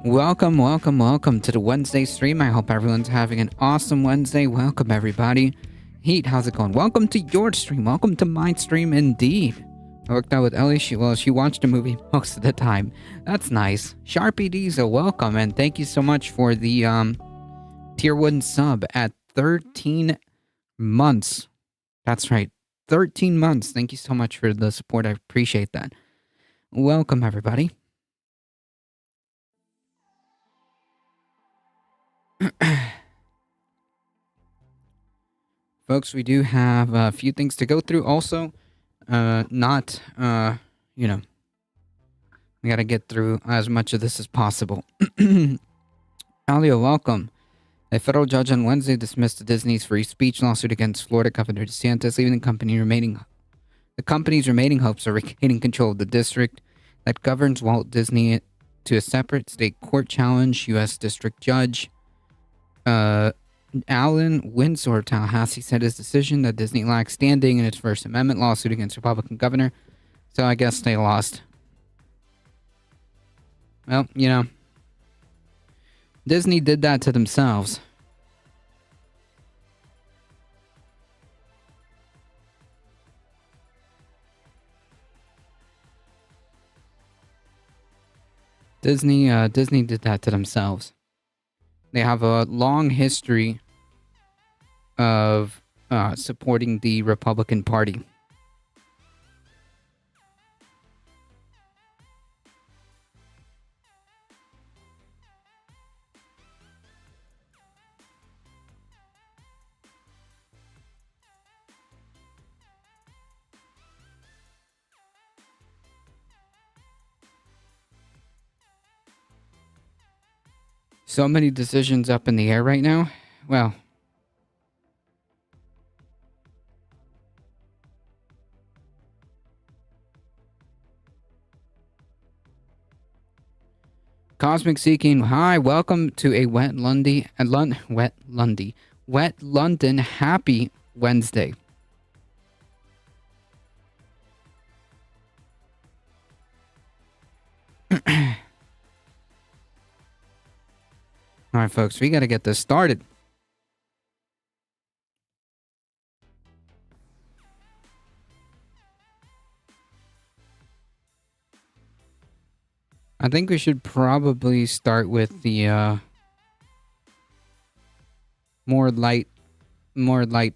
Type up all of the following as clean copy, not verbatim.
Welcome to the Wednesday stream. I hope everyone's having an awesome Wednesday. Welcome, everybody. Heat, how's it going? Welcome to your stream. Welcome to my stream, indeed. I worked out with Ellie. She watched a movie most of the time. That's nice. Sharpie Diesel, welcome, and thank you so much for the tier 1 sub at 13 months. That's right, 13 months. Thank you so much for the support. I appreciate that. Welcome, everybody. Folks, we do have a few things to go through. Also, we gotta get through as much of this as possible. Alio, welcome. A federal judge on Wednesday dismissed Disney's free speech lawsuit against Florida Governor DeSantis, leaving the company's remaining hopes of regaining control of the district that governs Walt Disney to a separate state court challenge. U.S. District Judge Alan Windsor of Tallahassee said his decision that Disney lacks standing in its First Amendment lawsuit against Republican governor. So I guess they lost. Well, Disney did that to themselves. Disney did that to themselves. They have a long history of supporting the Republican Party. So many decisions up in the air right now. Well, Cosmic Seeking, hi, welcome to a Wet London happy Wednesday. All right, folks, we got to get this started. I think we should probably start with the more light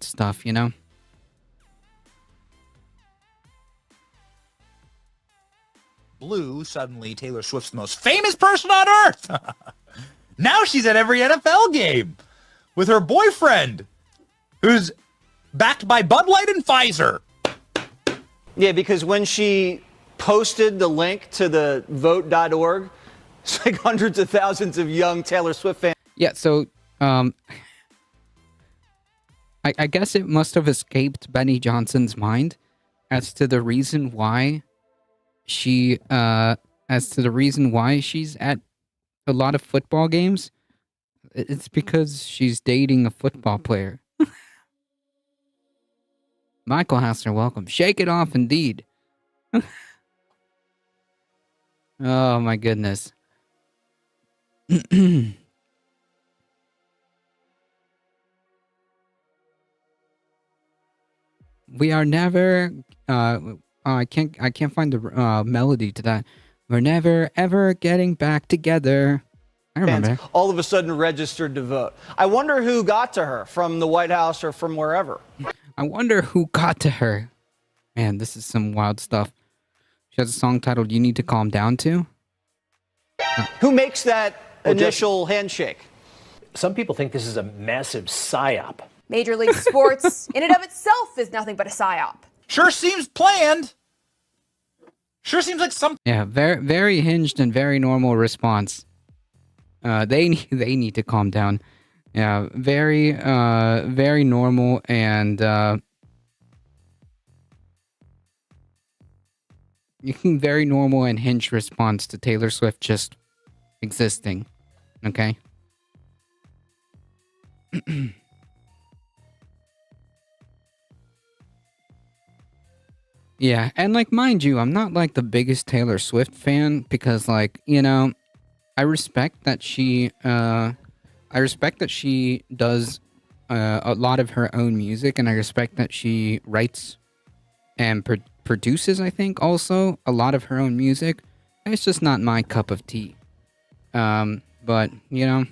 stuff, Blue, suddenly Taylor Swift's most famous person on earth. Now she's at every NFL game with her boyfriend, who's backed by Bud Light and Pfizer. Yeah, because when she posted the link to the vote.org, it's like hundreds of thousands of young Taylor Swift fans. Yeah, so I guess it must have escaped Benny Johnson's mind as to the reason why she's at a lot of football games. It's because she's dating a football player. Michael Hassner, welcome. Shake it off, indeed. Oh, my goodness. We are never... I can't find the melody to that. We're never, ever getting back together. I remember. All of a sudden registered to vote. I wonder who got to her from the White House or from wherever. I wonder who got to her. Man, this is some wild stuff. She has a song titled You Need to Calm Down To. Who makes that initial handshake? Some people think this is a massive psyop. Major League Sports, in and of itself, is nothing but a psyop. Sure seems planned. Sure seems like some... Yeah, very, very hinged and very normal response. They need to calm down. Yeah, very normal and very normal and hinged response to Taylor Swift just existing. Okay. Yeah, and mind you, I'm not the biggest Taylor Swift fan because I respect that she does a lot of her own music, and I respect that she writes and produces, I think, also a lot of her own music. It's just not my cup of tea. But you know.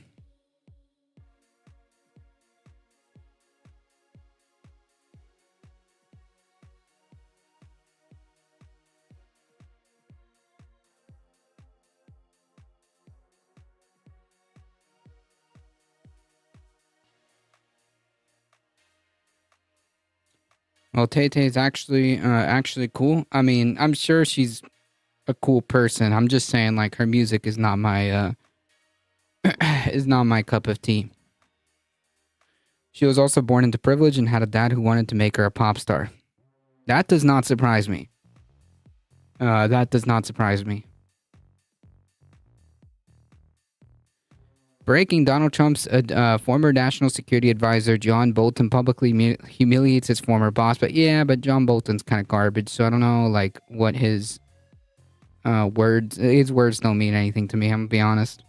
Well, Tay Tay's actually cool. I mean, I'm sure she's a cool person. I'm just saying, like, her music is not my is not my cup of tea. She was also born into privilege and had a dad who wanted to make her a pop star. That does not surprise me. That does not surprise me. Breaking: Donald Trump's former national security advisor John Bolton publicly humiliates his former boss. But John Bolton's kind of garbage, so I don't know like what his words don't mean anything to me. I'm gonna be honest.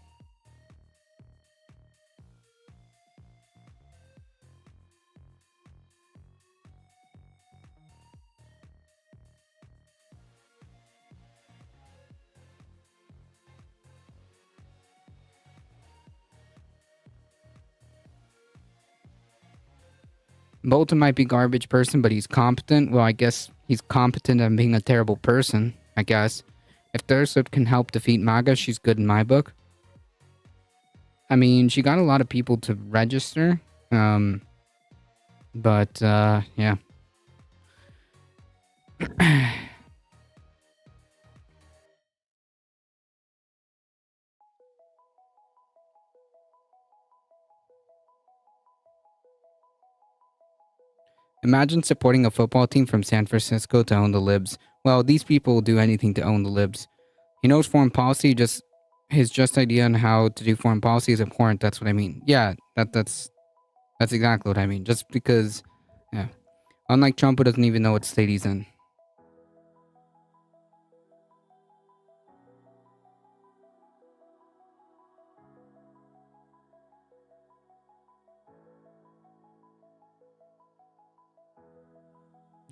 Bolton might be garbage person, but he's competent. Well, I guess he's competent at being a terrible person, I guess. If Taylor Swift can help defeat MAGA, she's good in my book. I mean, she got a lot of people to register. But yeah. Imagine supporting a football team from San Francisco to own the Libs. Well, these people will do anything to own the Libs. He knows foreign policy, his idea on how to do foreign policy is abhorrent. That's what I mean. Yeah, that's exactly what I mean. Just because, yeah. Unlike Trump, who doesn't even know what state he's in.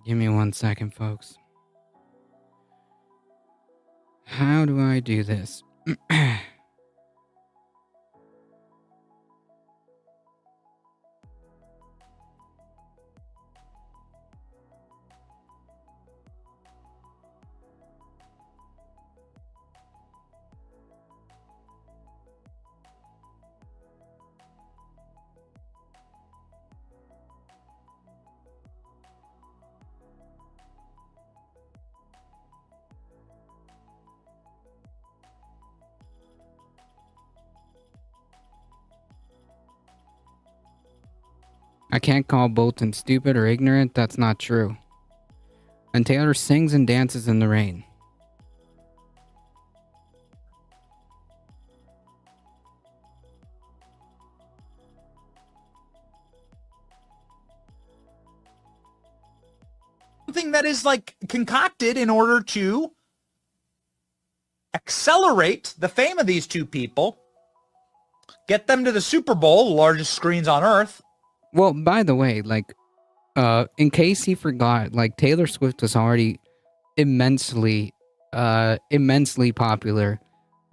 Give me 1 second, folks. How do I do this? I can't call Bolton stupid or ignorant. That's not true. And Taylor sings and dances in the rain. Something that is like concocted in order to accelerate the fame of these two people, get them to the Super Bowl, the largest screens on earth. Well, by the way, like, in case he forgot, like, Taylor Swift was already immensely popular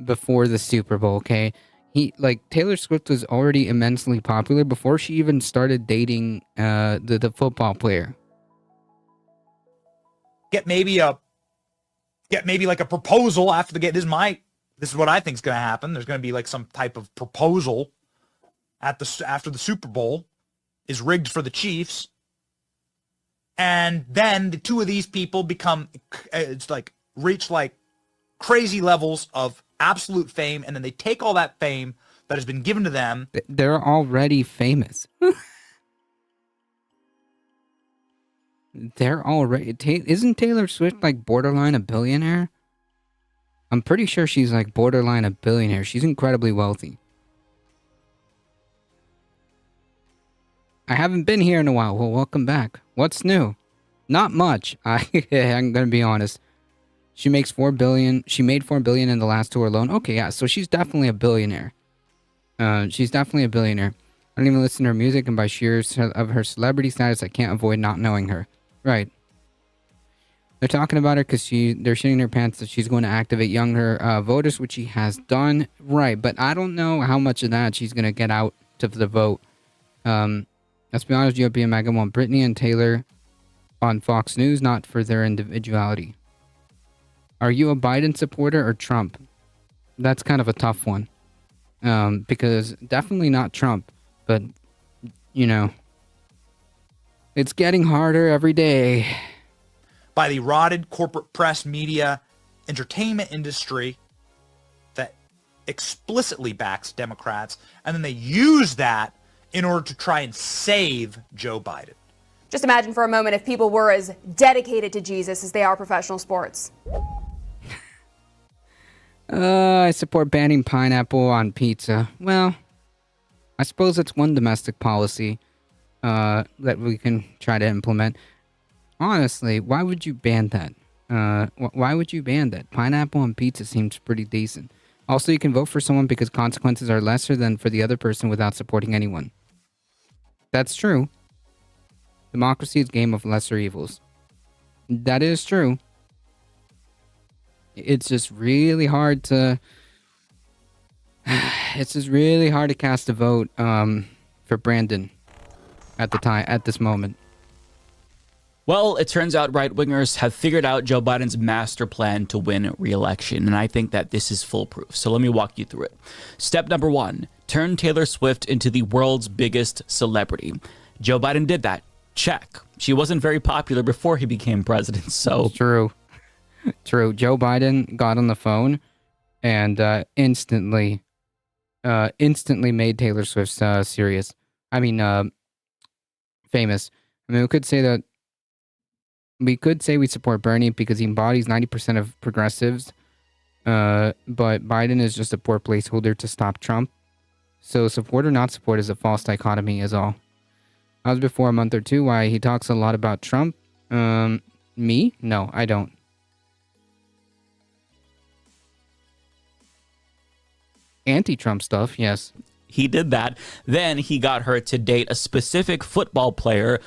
before the Super Bowl, okay? Taylor Swift was already immensely popular before she even started dating, the football player. Get maybe like a proposal after the game. This is what I think is going to happen. There's going to be like some type of proposal after the Super Bowl is rigged for the Chiefs. And then the two of these people reach like crazy levels of absolute fame. And then they take all that fame that has been given to them. They're already famous. Isn't Taylor Swift like borderline a billionaire? I'm pretty sure she's like borderline a billionaire. She's incredibly wealthy. I haven't been here in a while. Well, welcome back. What's new? Not much. I'm gonna be honest. She makes $4 billion. She made $4 billion in the last tour alone. Okay, yeah, so she's definitely a billionaire. She's definitely a billionaire. I don't even listen to her music, and by sheer of her celebrity status, I can't avoid not knowing her. Right. They're talking about her because they're shitting their pants that she's going to activate younger voters, which she has done. Right, but I don't know how much of that she's going to get out to the vote. Let's be honest, GOP and MAGA want Britney and Taylor on Fox News, not for their individuality. Are you a Biden supporter or Trump? That's kind of a tough one. Because definitely not Trump, but, you know, it's getting harder every day. By the rotted corporate press, media, entertainment industry that explicitly backs Democrats, and then they use that in order to try and save Joe Biden. Just imagine for a moment if people were as dedicated to Jesus as they are professional sports. I support banning pineapple on pizza. Well, I suppose it's one domestic policy that we can try to implement. Honestly, why would you ban that? Why would you ban that? Pineapple on pizza seems pretty decent. Also, you can vote for someone because consequences are lesser than for the other person without supporting anyone. That's true. Democracy is a game of lesser evils. That is true. It's just really hard to... It's just really hard to cast a vote for Brandon at this moment. Well, it turns out right-wingers have figured out Joe Biden's master plan to win re-election, and I think that this is foolproof. So let me walk you through it. Step number 1, turn Taylor Swift into the world's biggest celebrity. Joe Biden did that. Check. She wasn't very popular before he became president, so... True. Joe Biden got on the phone and instantly made Taylor Swift famous. I mean, we could say we support Bernie because he embodies 90% of progressives, but Biden is just a poor placeholder to stop Trump. So support or not support is a false dichotomy is all. I was before a month or two why he talks a lot about Trump. Me? No, I don't. Anti-Trump stuff, yes. He did that. Then he got her to date a specific football player,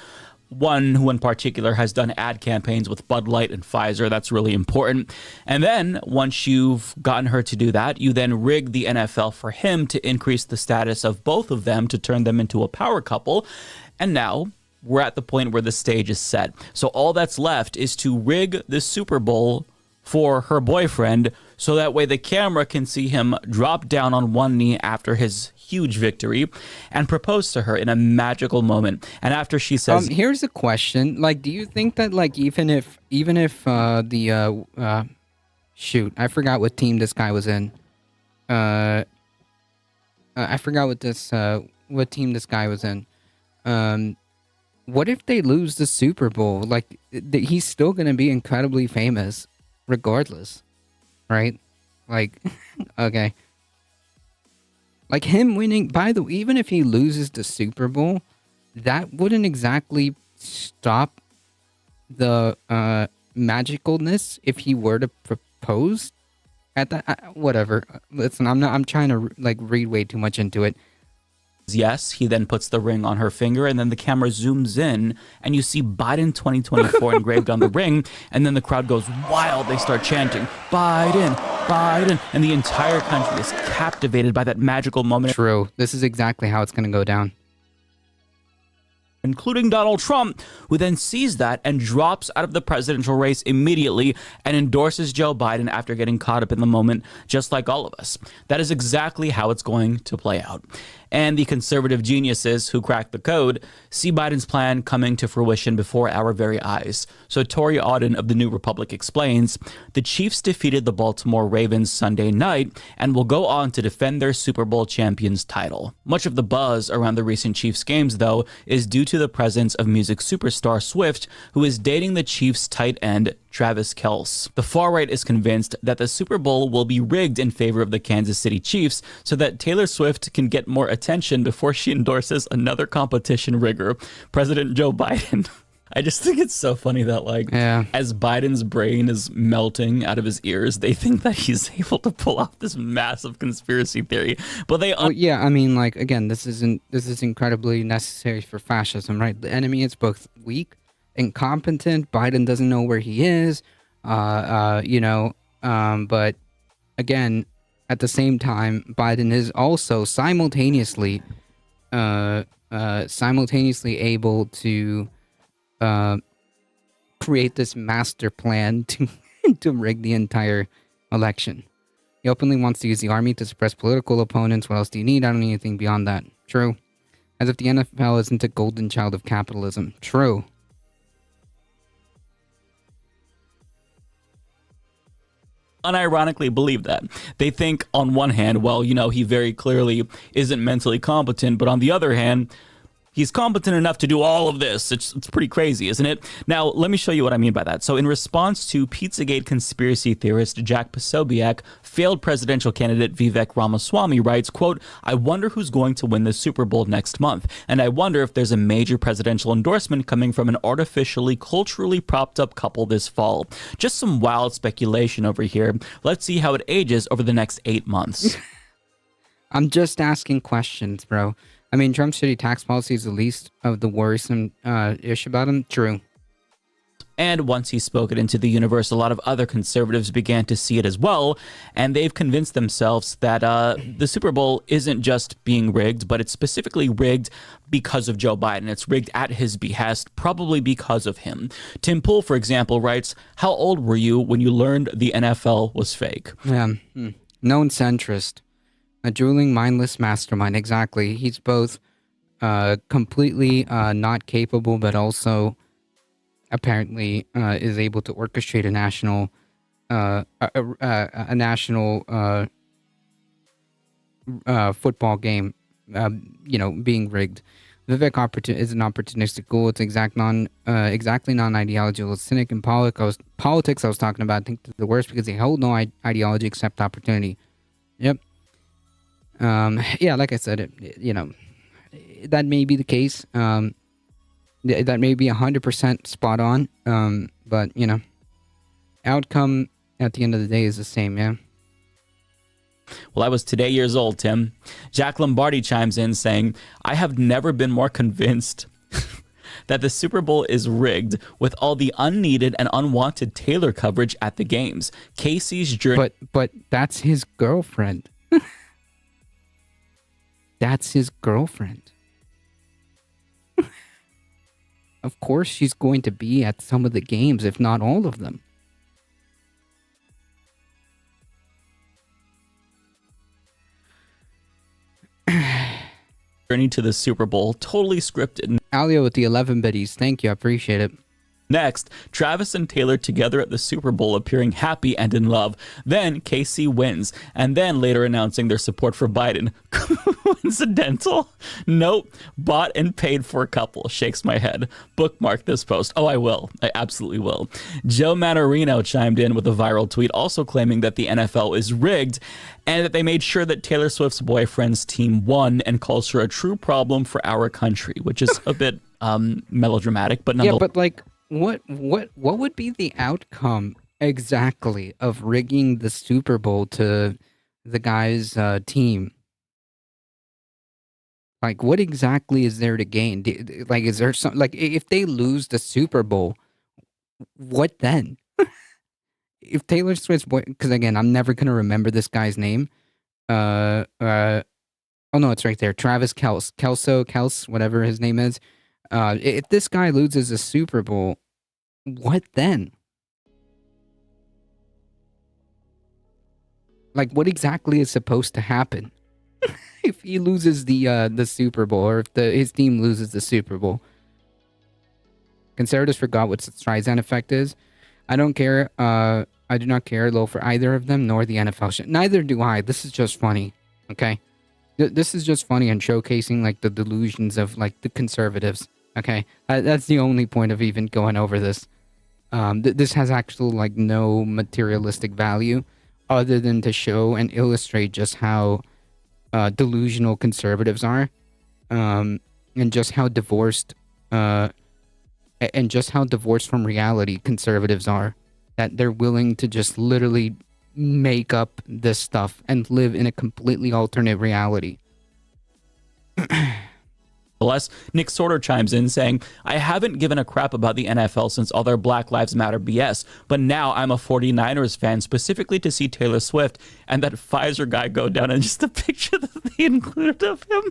one who in particular has done ad campaigns with Bud Light and Pfizer. That's really important. And then once you've gotten her to do that, you then rig the NFL for him to increase the status of both of them to turn them into a power couple. And now we're at the point where the stage is set. So all that's left is to rig the Super Bowl for her boyfriend, so that way the camera can see him drop down on one knee after his huge victory and propose to her in a magical moment. And after she says, here's a question. Like, do you think that, like, even if shoot, I forgot what team this guy was in. I forgot what team this guy was in. What if they lose the Super Bowl? Like, he's still going to be incredibly famous regardless, right? Like, okay. Like, him winning, by the way, even if he loses the Super Bowl, that wouldn't exactly stop the magicalness if he were to propose at that. Whatever. Listen, I'm trying to, like, read way too much into it. yes, he then puts the ring on her finger, and then the camera zooms in, and you see Biden 2024 engraved on the ring, and then the crowd goes wild. They start chanting, Biden, Biden, and the entire country is captivated by that magical moment. True. This is exactly how it's going to go down. Including Donald Trump, who then sees that and drops out of the presidential race immediately and endorses Joe Biden after getting caught up in the moment, just like all of us. That is exactly how it's going to play out. And the conservative geniuses who cracked the code see Biden's plan coming to fruition before our very eyes. So Tori Auden of the New Republic explains, the Chiefs defeated the Baltimore Ravens Sunday night and will go on to defend their Super Bowl champions title. Much of the buzz around the recent Chiefs games, though, is due to the presence of music superstar Swift, who is dating the Chiefs tight end Travis Kelce. The far right is convinced that the Super Bowl will be rigged in favor of the Kansas City Chiefs so that Taylor Swift can get more attention before she endorses another competition rigger, President Joe Biden. I just think it's so funny that, like, Yeah. as Biden's brain is melting out of his ears, they think that he's able to pull off this massive conspiracy theory. But they Well, yeah, I mean, like, again, this is incredibly necessary for fascism, right? The enemy is both weak, incompetent. Biden doesn't know where he is, but again, at the same time, Biden is also simultaneously able to create this master plan to to rig the entire election. He openly wants to use the army to suppress political opponents. What else do you need? I don't need anything beyond that. True. As if the NFL isn't a golden child of capitalism. True. unironically believe that. They think, on one hand, well, he very clearly isn't mentally competent, but on the other hand, he's competent enough to do all of this. It's pretty crazy, isn't it? Now, let me show you what I mean by that. So in response to Pizzagate conspiracy theorist Jack Posobiec, failed presidential candidate Vivek Ramaswamy writes, quote, "I wonder who's going to win the Super Bowl next month. And I wonder if there's a major presidential endorsement coming from an artificially, culturally propped up couple this fall. Just some wild speculation over here. Let's see how it ages over the next 8 months." I'm just asking questions, bro. I mean, Trump's shitty tax policy is the least of the worrisome issue about him. True. And once he spoke it into the universe, a lot of other conservatives began to see it as well, and they've convinced themselves that the Super Bowl isn't just being rigged, but it's specifically rigged because of Joe Biden. It's rigged at his behest, probably because of him. Tim Pool, for example, writes, "How old were you when you learned the NFL was fake?" Yeah. Known centrist. A drooling, mindless mastermind. Exactly. He's both completely not capable, but also apparently is able to orchestrate a national football game, being rigged. Vivek is an opportunistic ghoul. It's exactly non-ideological. It's cynic and politics I was talking about. I think the worst because they hold no ideology except opportunity. Yep. Yeah, like I said, that may be the case. That may be 100% spot on. But outcome at the end of the day is the same. Yeah. Well, I was today years old, Tim. Jack Lombardi chimes in saying, "I have never been more convinced that the Super Bowl is rigged with all the unneeded and unwanted Taylor coverage at the games. Casey's journey..." But that's his girlfriend. That's his girlfriend. Of course she's going to be at some of the games, if not all of them. Journey to the Super Bowl, totally scripted. Alio with the 11 biddies. Thank you. I appreciate it. Next, Travis and Taylor together at the Super Bowl appearing happy and in love. Then Casey wins, and then later announcing their support for Biden. Coincidental? Nope. Bought and paid for couple. Shakes my head. Bookmark this post. Oh, I will. I absolutely will. Joe Manorino chimed in with a viral tweet also claiming that the NFL is rigged and that they made sure that Taylor Swift's boyfriend's team won and calls her a true problem for our country, which is a bit melodramatic, but nonetheless. Yeah, but like, what would be the outcome exactly of rigging the Super Bowl to the guy's team? Like, what exactly is there to gain? Like, is there some, like, if they lose the Super Bowl, what then? If Taylor Swift's boy, because again, I'm never gonna remember this guy's name. Oh no, it's right there. Travis Kelce, whatever his name is. If this guy loses a Super Bowl, what then? Like, what exactly is supposed to happen if he loses the Super Bowl, or if his team loses the Super Bowl? Conservatives forgot what the Streisand effect is. I don't care. I do not care, though, for either of them, nor the NFL shit. Neither do I. This is just funny, okay? This is just funny and showcasing, like, the delusions of, like, the conservatives, okay? That's the only point of even going over this. This has actual, like, no materialistic value other than to show and illustrate just how delusional conservatives are, and just how divorced and just how divorced from reality conservatives are, that they're willing to just literally make up this stuff and live in a completely alternate reality. Nonetheless, Nick Sorter chimes in saying, I haven't given a crap about the NFL since all their Black Lives Matter BS, but now I'm a 49ers fan specifically to see Taylor Swift and that Pfizer guy go down. And just the picture that they included of him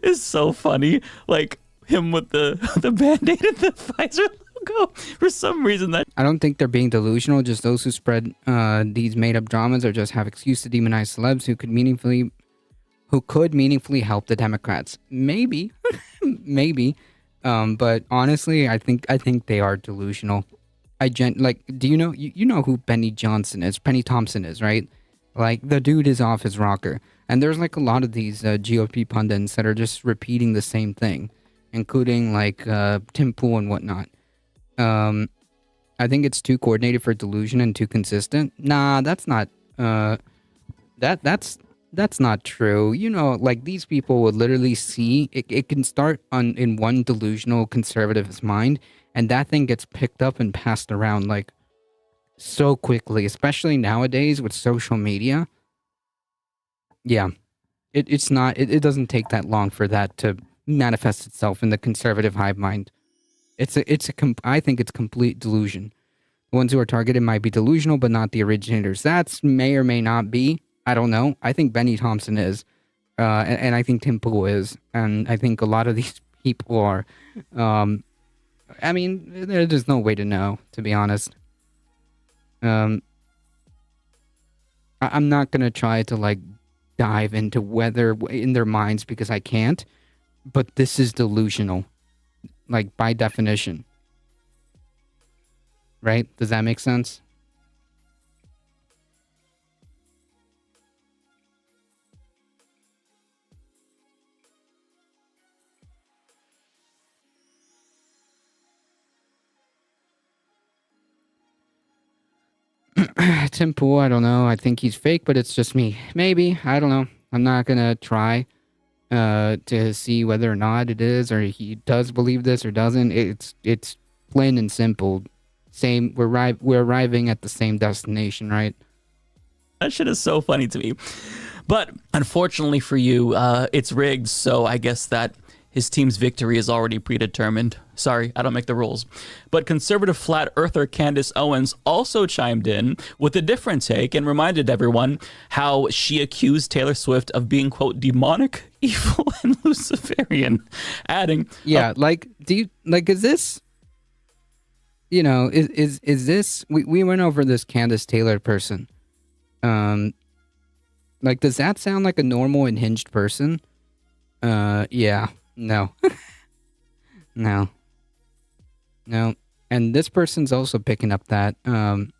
is so funny. Like him with the Band-Aid and the Pfizer logo. For some reason that... I don't think they're being delusional. Just those who spread these made-up dramas or just have excuse to demonize celebs who could meaningfully help the Democrats. Maybe, maybe. But honestly, I think they are delusional. Do you know you know who Penny Thompson is, right? Like, the dude is off his rocker. And there's like a lot of these GOP pundits that are just repeating the same thing, including like Tim Pool and whatnot. I think it's too coordinated for delusion and too consistent. Nah, that's not that's not true. You know, like, these people would literally see it can start in one delusional conservative's mind, and that thing gets picked up and passed around like so quickly, especially nowadays with social media. Yeah, it doesn't take that long for that to manifest itself in the conservative hive mind. I think it's complete delusion. The ones who are targeted might be delusional, but not the originators. That's may or may not be. I don't know. I think Benny Thompson is, and I think Tim Pool is, and I think a lot of these people are. I mean, there's no way to know, to be honest. I'm not gonna try to like dive into whether in their minds because I can't, but this is delusional, like, by definition. Right? Does that make sense? Tim Pool, I don't know. I think he's fake, but it's just me. Maybe. I don't know. I'm not gonna try to see whether or not it is, or he does believe this or doesn't. It's plain and simple. Same. We're arriving at the same destination, right? That shit is so funny to me. But unfortunately for you, it's rigged, so I guess that his team's victory is already predetermined. Sorry, I don't make the rules. But conservative flat earther Candace Owens also chimed in with a different take and reminded everyone how she accused Taylor Swift of being, quote, demonic, evil, and Luciferian, adding... Yeah, is this... You know, is this... We went over this Candace Taylor person. Like, does that sound like a normal and hinged person? Yeah. No. No. And this person's also picking up that Tim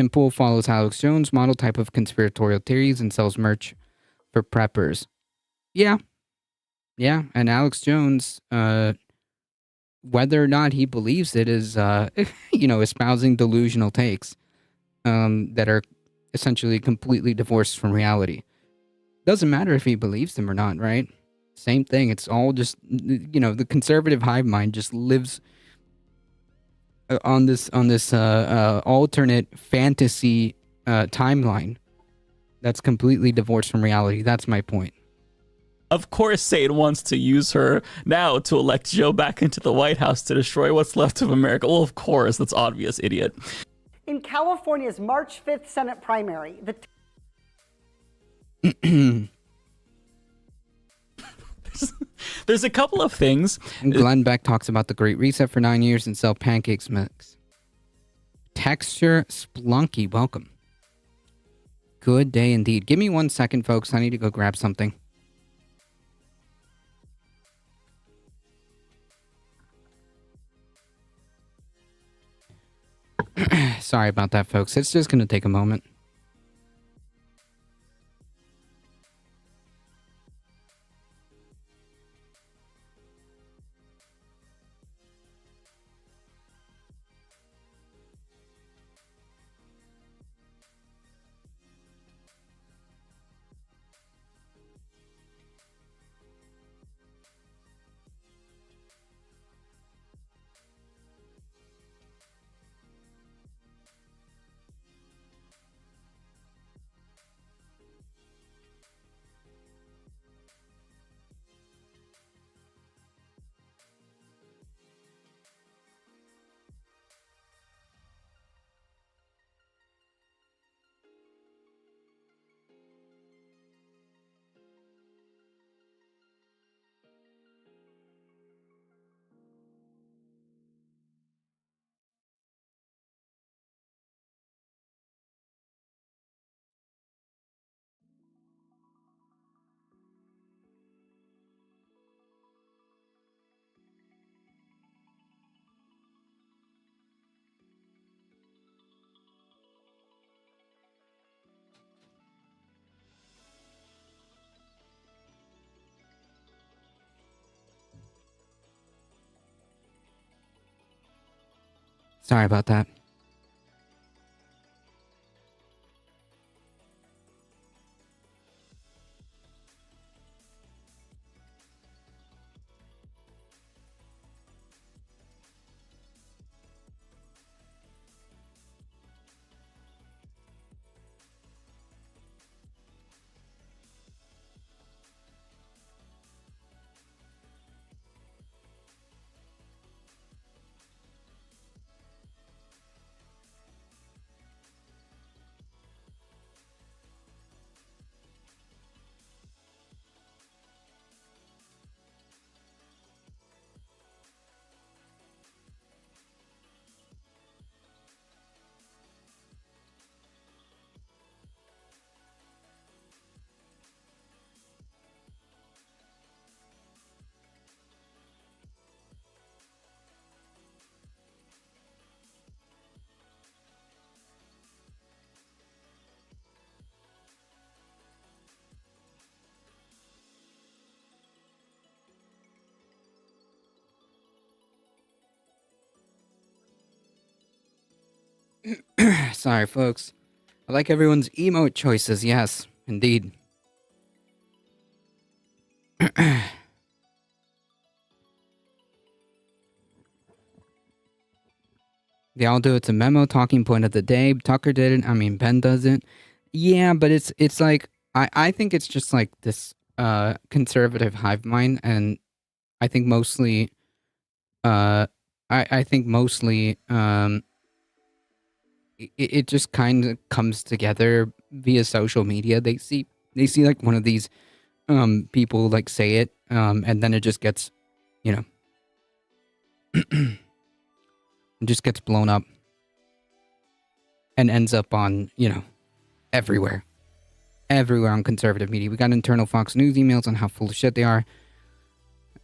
Pool follows Alex Jones' model type of conspiratorial theories and sells merch for preppers. Yeah, and Alex Jones, whether or not he believes it, is espousing delusional takes that are essentially completely divorced from reality. Doesn't matter if he believes them or not, right? Same thing. It's all just, the conservative hive mind just lives on this alternate fantasy timeline that's completely divorced from reality. That's my point. Of course, Satan wants to use her now to elect Joe back into the White House to destroy what's left of America. Well, of course, that's obvious, idiot. In California's March 5th Senate primary, There's a couple of things. Glenn Beck talks about the Great Reset for 9 years and sell pancakes mix. Texture Splunky, welcome. Good day indeed. Give me 1 second, folks. I need to go grab something. Sorry about that, folks. It's just going to take a moment. Sorry about that. Sorry, folks. I like everyone's emote choices. Yes, indeed. They all do. It's a memo talking point of the day. Tucker did it. I mean, Ben does it. Yeah, but it's like I think it's just like this conservative hive mind, and I think mostly I think mostly it just kind of comes together via social media. They see like one of these people like say it, and then it just gets, you know, it just gets blown up and ends up on, you know, everywhere on conservative media. We got internal Fox News emails on how full of shit they are.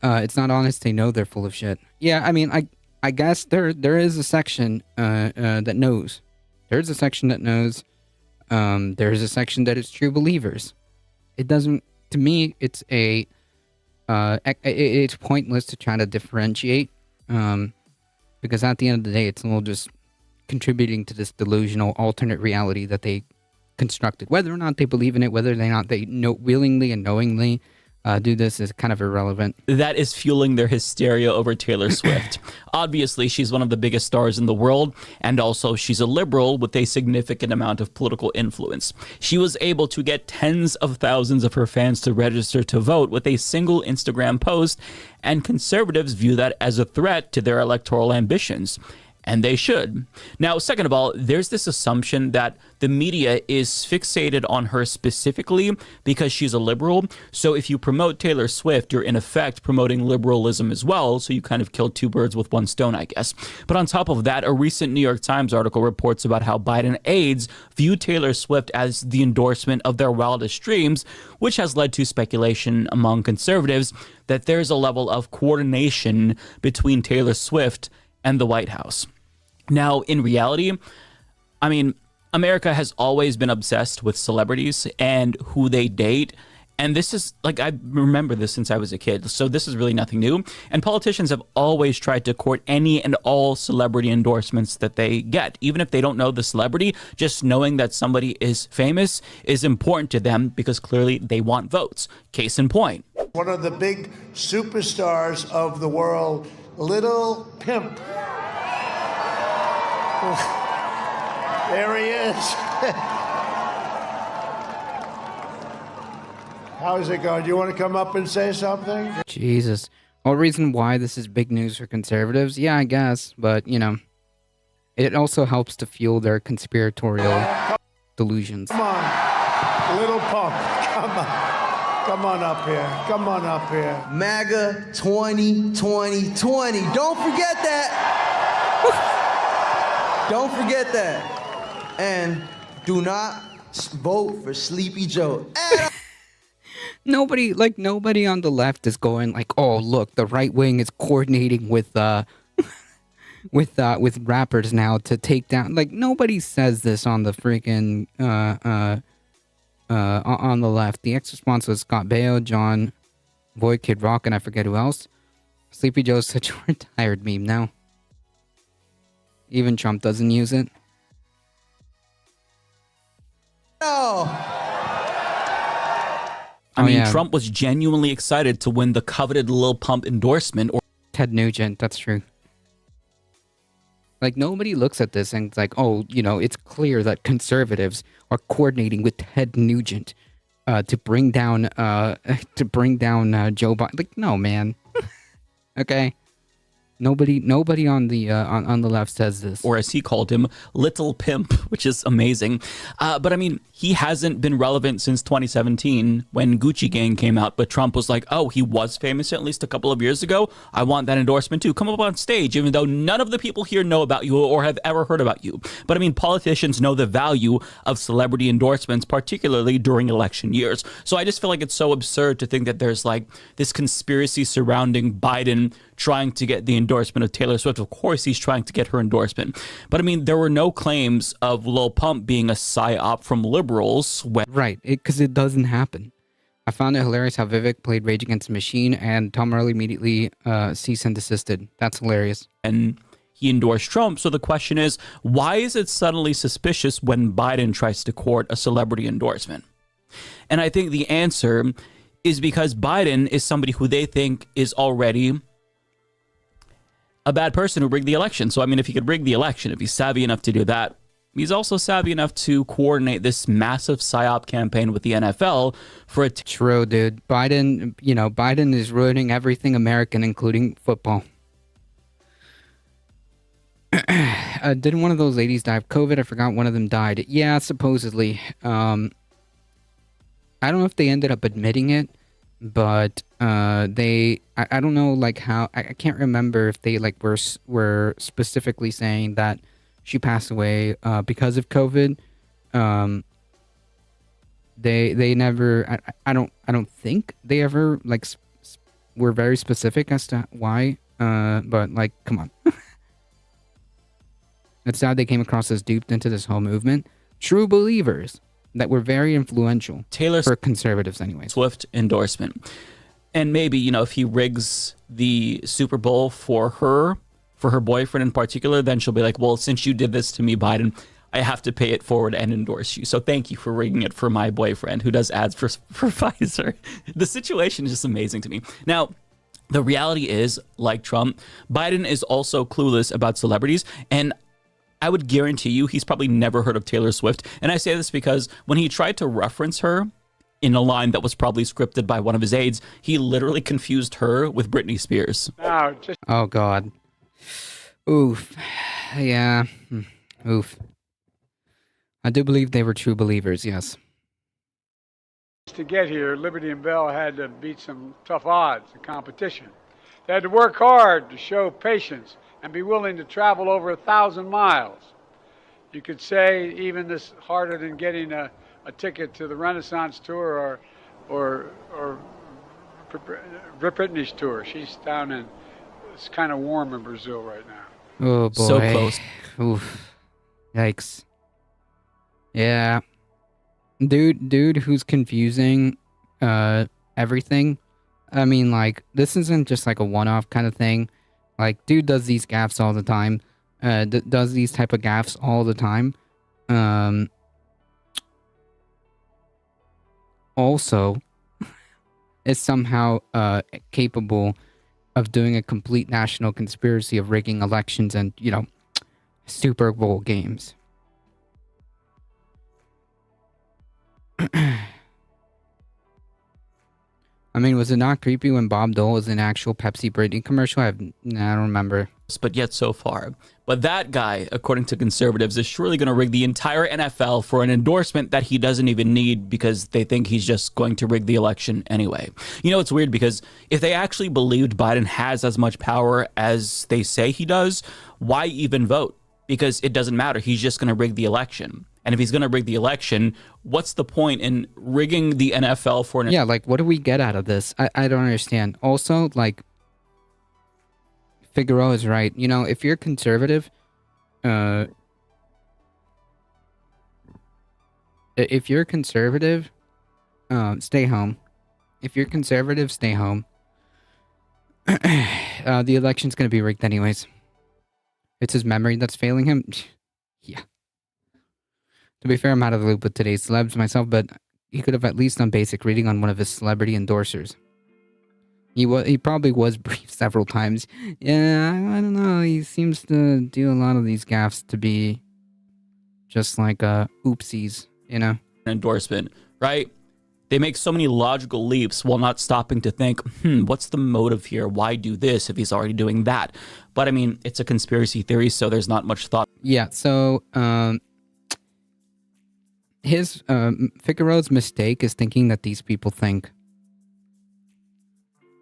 It's not honest. They know they're full of shit. Yeah, I mean, I guess there is a section that knows. There's a section that knows. There's a section that is true believers. It doesn't. To me, it's it's pointless to try to differentiate. Because at the end of the day, it's all just contributing to this delusional alternate reality that they constructed. Whether or not they believe in it, whether or not they willingly and knowingly do this is kind of irrelevant. That is fueling their hysteria over Taylor Swift. Obviously, she's one of the biggest stars in the world, and also she's a liberal with a significant amount of political influence. She was able to get tens of thousands of her fans to register to vote with a single Instagram post, and conservatives view that as a threat to their electoral ambitions. And they should. Now, second of all, there's this assumption that the media is fixated on her specifically because she's a liberal. So if you promote Taylor Swift, you're in effect promoting liberalism as well. So you kind of kill two birds with one stone, I guess. But on top of that, a recent New York Times article reports about how Biden aides view Taylor Swift as the endorsement of their wildest dreams, which has led to speculation among conservatives that there's a level of coordination between Taylor Swift and the White House. Now, in reality, I mean, America has always been obsessed with celebrities and who they date. And this is, like, I remember this since I was a kid. So this is really nothing new. And politicians have always tried to court any and all celebrity endorsements that they get. Even if they don't know the celebrity, just knowing that somebody is famous is important to them because clearly they want votes. Case in point. One of the big superstars of the world, Little Pimp. There he is. How's it going? Do you want to come up and say something? Jesus. Well, reason why this is big news for conservatives? Yeah, I guess. But, you know, it also helps to fuel their conspiratorial delusions. Come on, Little Pump. Come on. Come on up here. Come on up here. MAGA 2020. Don't forget that. Don't forget that. And do not vote for Sleepy Joe. Nobody on the left is going like, oh, look, the right wing is coordinating with with rappers now to take down. Like, nobody says this on the freaking on the left. The ex-response was Scott Baio, John Boy, Kid Rock, and I forget who else. Sleepy Joe's such a retired meme now. Even Trump doesn't use it. No. I mean, yeah. Trump was genuinely excited to win the coveted Lil Pump endorsement. Or Ted Nugent, that's true. Like, nobody looks at this and it's like, oh, you know, it's clear that conservatives are coordinating with Ted Nugent to bring down Joe Biden. Like, no, man. Okay. Nobody on the left says this. or as he called him, Little Pimp, which is amazing. But I mean, he hasn't been relevant since 2017 when Gucci Gang came out. But Trump was like, oh, he was famous at least a couple of years ago. I want that endorsement too. Come up on stage, even though none of the people here know about you or have ever heard about you. But I mean, politicians know the value of celebrity endorsements, particularly during election years. So I just feel like it's so absurd to think that there's like this conspiracy surrounding Biden trying to get the endorsement of Taylor Swift. Of course, he's trying to get her endorsement. But I mean, there were no claims of Lil Pump being a psyop from liberals when Right, because it doesn't happen. I found it hilarious how Vivek played Rage Against the Machine and Tom Early immediately cease and desisted. That's hilarious. he endorsed Trump. So the question is, why is it suddenly suspicious when Biden tries to court a celebrity endorsement? And I think the answer is because Biden is somebody who they think is already a bad person who rigged the election. So, I mean, if he could rig the election, if he's savvy enough to do that, he's also savvy enough to coordinate this massive PSYOP campaign with the NFL for a True, dude. Biden is ruining everything American, including football. Didn't one of those ladies die of COVID? I forgot one of them died. Yeah, supposedly. I don't know if they ended up admitting it, but I don't know like how. I can't remember if they like were specifically saying that she passed away because of COVID. They never. I don't think they ever like were very specific as to why. But like, come on. It's sad they came across as duped into this whole movement. True believers that were very influential. Taylor for conservatives, anyways. Swift endorsement. And maybe, if he rigs the Super Bowl for her boyfriend in particular, then she'll be like, well, since you did this to me, Biden, I have to pay it forward and endorse you. So thank you for rigging it for my boyfriend who does ads for Pfizer. The situation is just amazing to me. Now, the reality is, like Trump, Biden is also clueless about celebrities, and I would guarantee you he's probably never heard of Taylor Swift. And I say this because when he tried to reference her in a line that was probably scripted by one of his aides, he literally confused her with Britney Spears. Oh, God. Oof. Yeah. Oof. I do believe they were true believers, yes. To get here, Liberty and Bell had to beat some tough odds and competition. They had to work hard to show patience and be willing to travel over 1,000 miles. You could say even this harder than getting a ticket to the Renaissance tour or Britney's tour. She's down in, it's kind of warm in Brazil right now. Oh, boy. So close. Oof. Yikes. Yeah. Dude who's confusing everything. I mean, like, this isn't just like a one-off kind of thing. Like, dude does these gaffes all the time. Does these type of gaffes all the time. Also, is somehow capable of doing a complete national conspiracy of rigging elections and, Super Bowl games. I mean, was it not creepy when Bob Dole was in an actual Pepsi Britney commercial? I don't remember. But yet so far. But that guy, according to conservatives, is surely going to rig the entire NFL for an endorsement that he doesn't even need because they think he's just going to rig the election anyway. It's weird because if they actually believed Biden has as much power as they say he does, why even vote? Because it doesn't matter. He's just going to rig the election. And if he's going to rig the election, what's the point in rigging the NFL for an... Yeah, like, what do we get out of this? I don't understand. Also, like, Figueroa is right. If you're conservative, stay home. If you're conservative, stay home. The election's going to be rigged anyways. It's his memory that's failing him. Yeah. To be fair, I'm out of the loop with today's celebs myself, but he could have at least done basic reading on one of his celebrity endorsers. He probably was briefed several times. Yeah, I don't know. He seems to do a lot of these gaffes to be just like oopsies, you know? Endorsement, right? They make so many logical leaps while not stopping to think, what's the motive here? Why do this if he's already doing that? But I mean, it's a conspiracy theory, so there's not much thought. Yeah, so Figueroa's mistake is thinking that these people think.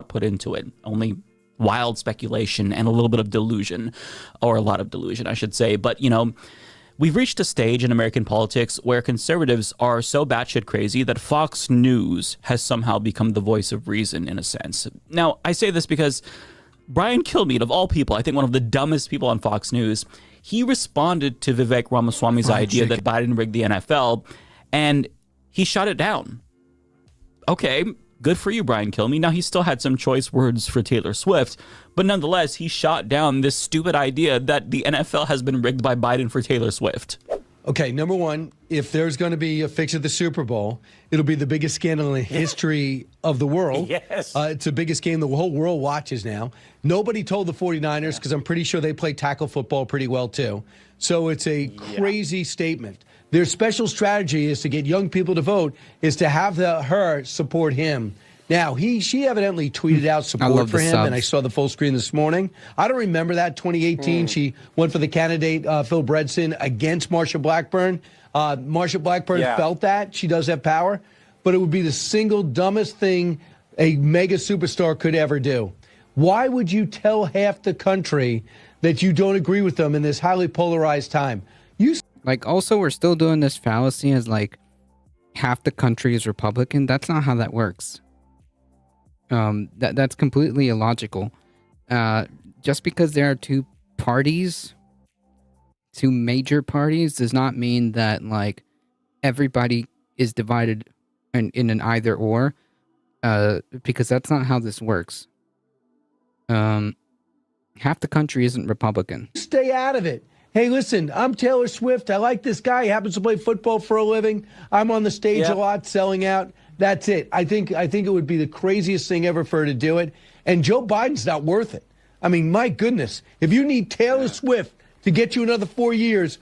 Put into it. Only wild speculation and a little bit of delusion, or a lot of delusion, I should say. But, you know, we've reached a stage in American politics where conservatives are so batshit crazy that Fox News has somehow become the voice of reason in a sense. Now, I say this because Brian Kilmeade, of all people, I think one of the dumbest people on Fox News, he responded to Vivek Ramaswamy's idea that Biden rigged the NFL, and he shut it down. Okay, good for you, Brian Kilmeade. Now, he still had some choice words for Taylor Swift, but nonetheless, he shot down this stupid idea that the NFL has been rigged by Biden for Taylor Swift. Okay, number one, if there's going to be a fix at the Super Bowl, it'll be the biggest scandal in the history of the world. Yes. It's the biggest game the whole world watches now. Nobody told the 49ers because I'm pretty sure they play tackle football pretty well, too. So it's a crazy statement. Their special strategy is to get young people to vote, is to have her support him. Now, she evidently tweeted out support for him, and I saw the full screen this morning. I don't remember that. 2018, she went for the candidate, Phil Bredesen, against Marsha Blackburn. Marsha Blackburn felt that. She does have power. But it would be the single dumbest thing a mega superstar could ever do. Why would you tell half the country that you don't agree with them in this highly polarized time? Like, also, we're still doing this fallacy as, like, half the country is Republican. That's not how that works. That's completely illogical. Just because there are two major parties, does not mean that, like, everybody is divided in an either or, because that's not how this works. Half the country isn't Republican. Stay out of it. Hey, listen, I'm Taylor Swift. I like this guy. He happens to play football for a living. I'm on the stage a lot, selling out. That's it. I think it would be the craziest thing ever for her to do it. And Joe Biden's not worth it. I mean, my goodness. If you need Taylor Swift to get you another 4 years,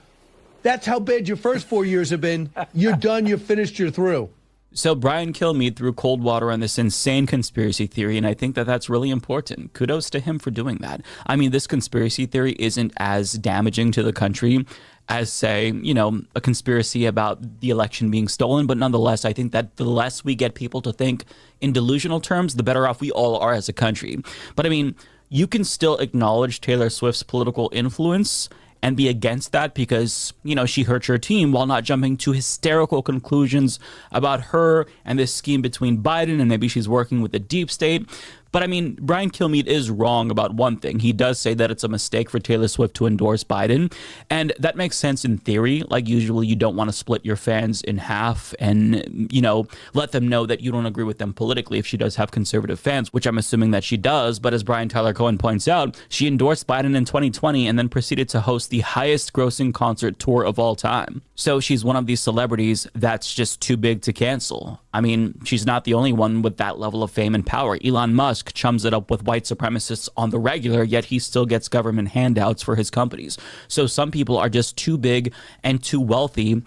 that's how bad your first 4 years have been. You're done. You're finished. You're through. So Brian Kilmeade threw cold water on this insane conspiracy theory, and I think that that's really important. Kudos to him for doing that. I mean, this conspiracy theory isn't as damaging to the country as, say, you know, a conspiracy about the election being stolen, but nonetheless, I think that the less we get people to think in delusional terms, the better off we all are as a country. But I mean, you can still acknowledge Taylor Swift's political influence and be against that because, you know, she hurt your team, while not jumping to hysterical conclusions about her and this scheme between Biden and maybe she's working with the deep state. But I mean, Brian Kilmeade is wrong about one thing. He does say that it's a mistake for Taylor Swift to endorse Biden. And that makes sense in theory. Like, usually you don't want to split your fans in half and, you know, let them know that you don't agree with them politically if she does have conservative fans, which I'm assuming that she does. But as Brian Tyler Cohen points out, she endorsed Biden in 2020 and then proceeded to host the highest grossing concert tour of all time. So she's one of these celebrities that's just too big to cancel. I mean, she's not the only one with that level of fame and power. Elon Musk chums it up with white supremacists on the regular, yet he still gets government handouts for his companies. So some people are just too big and too wealthy,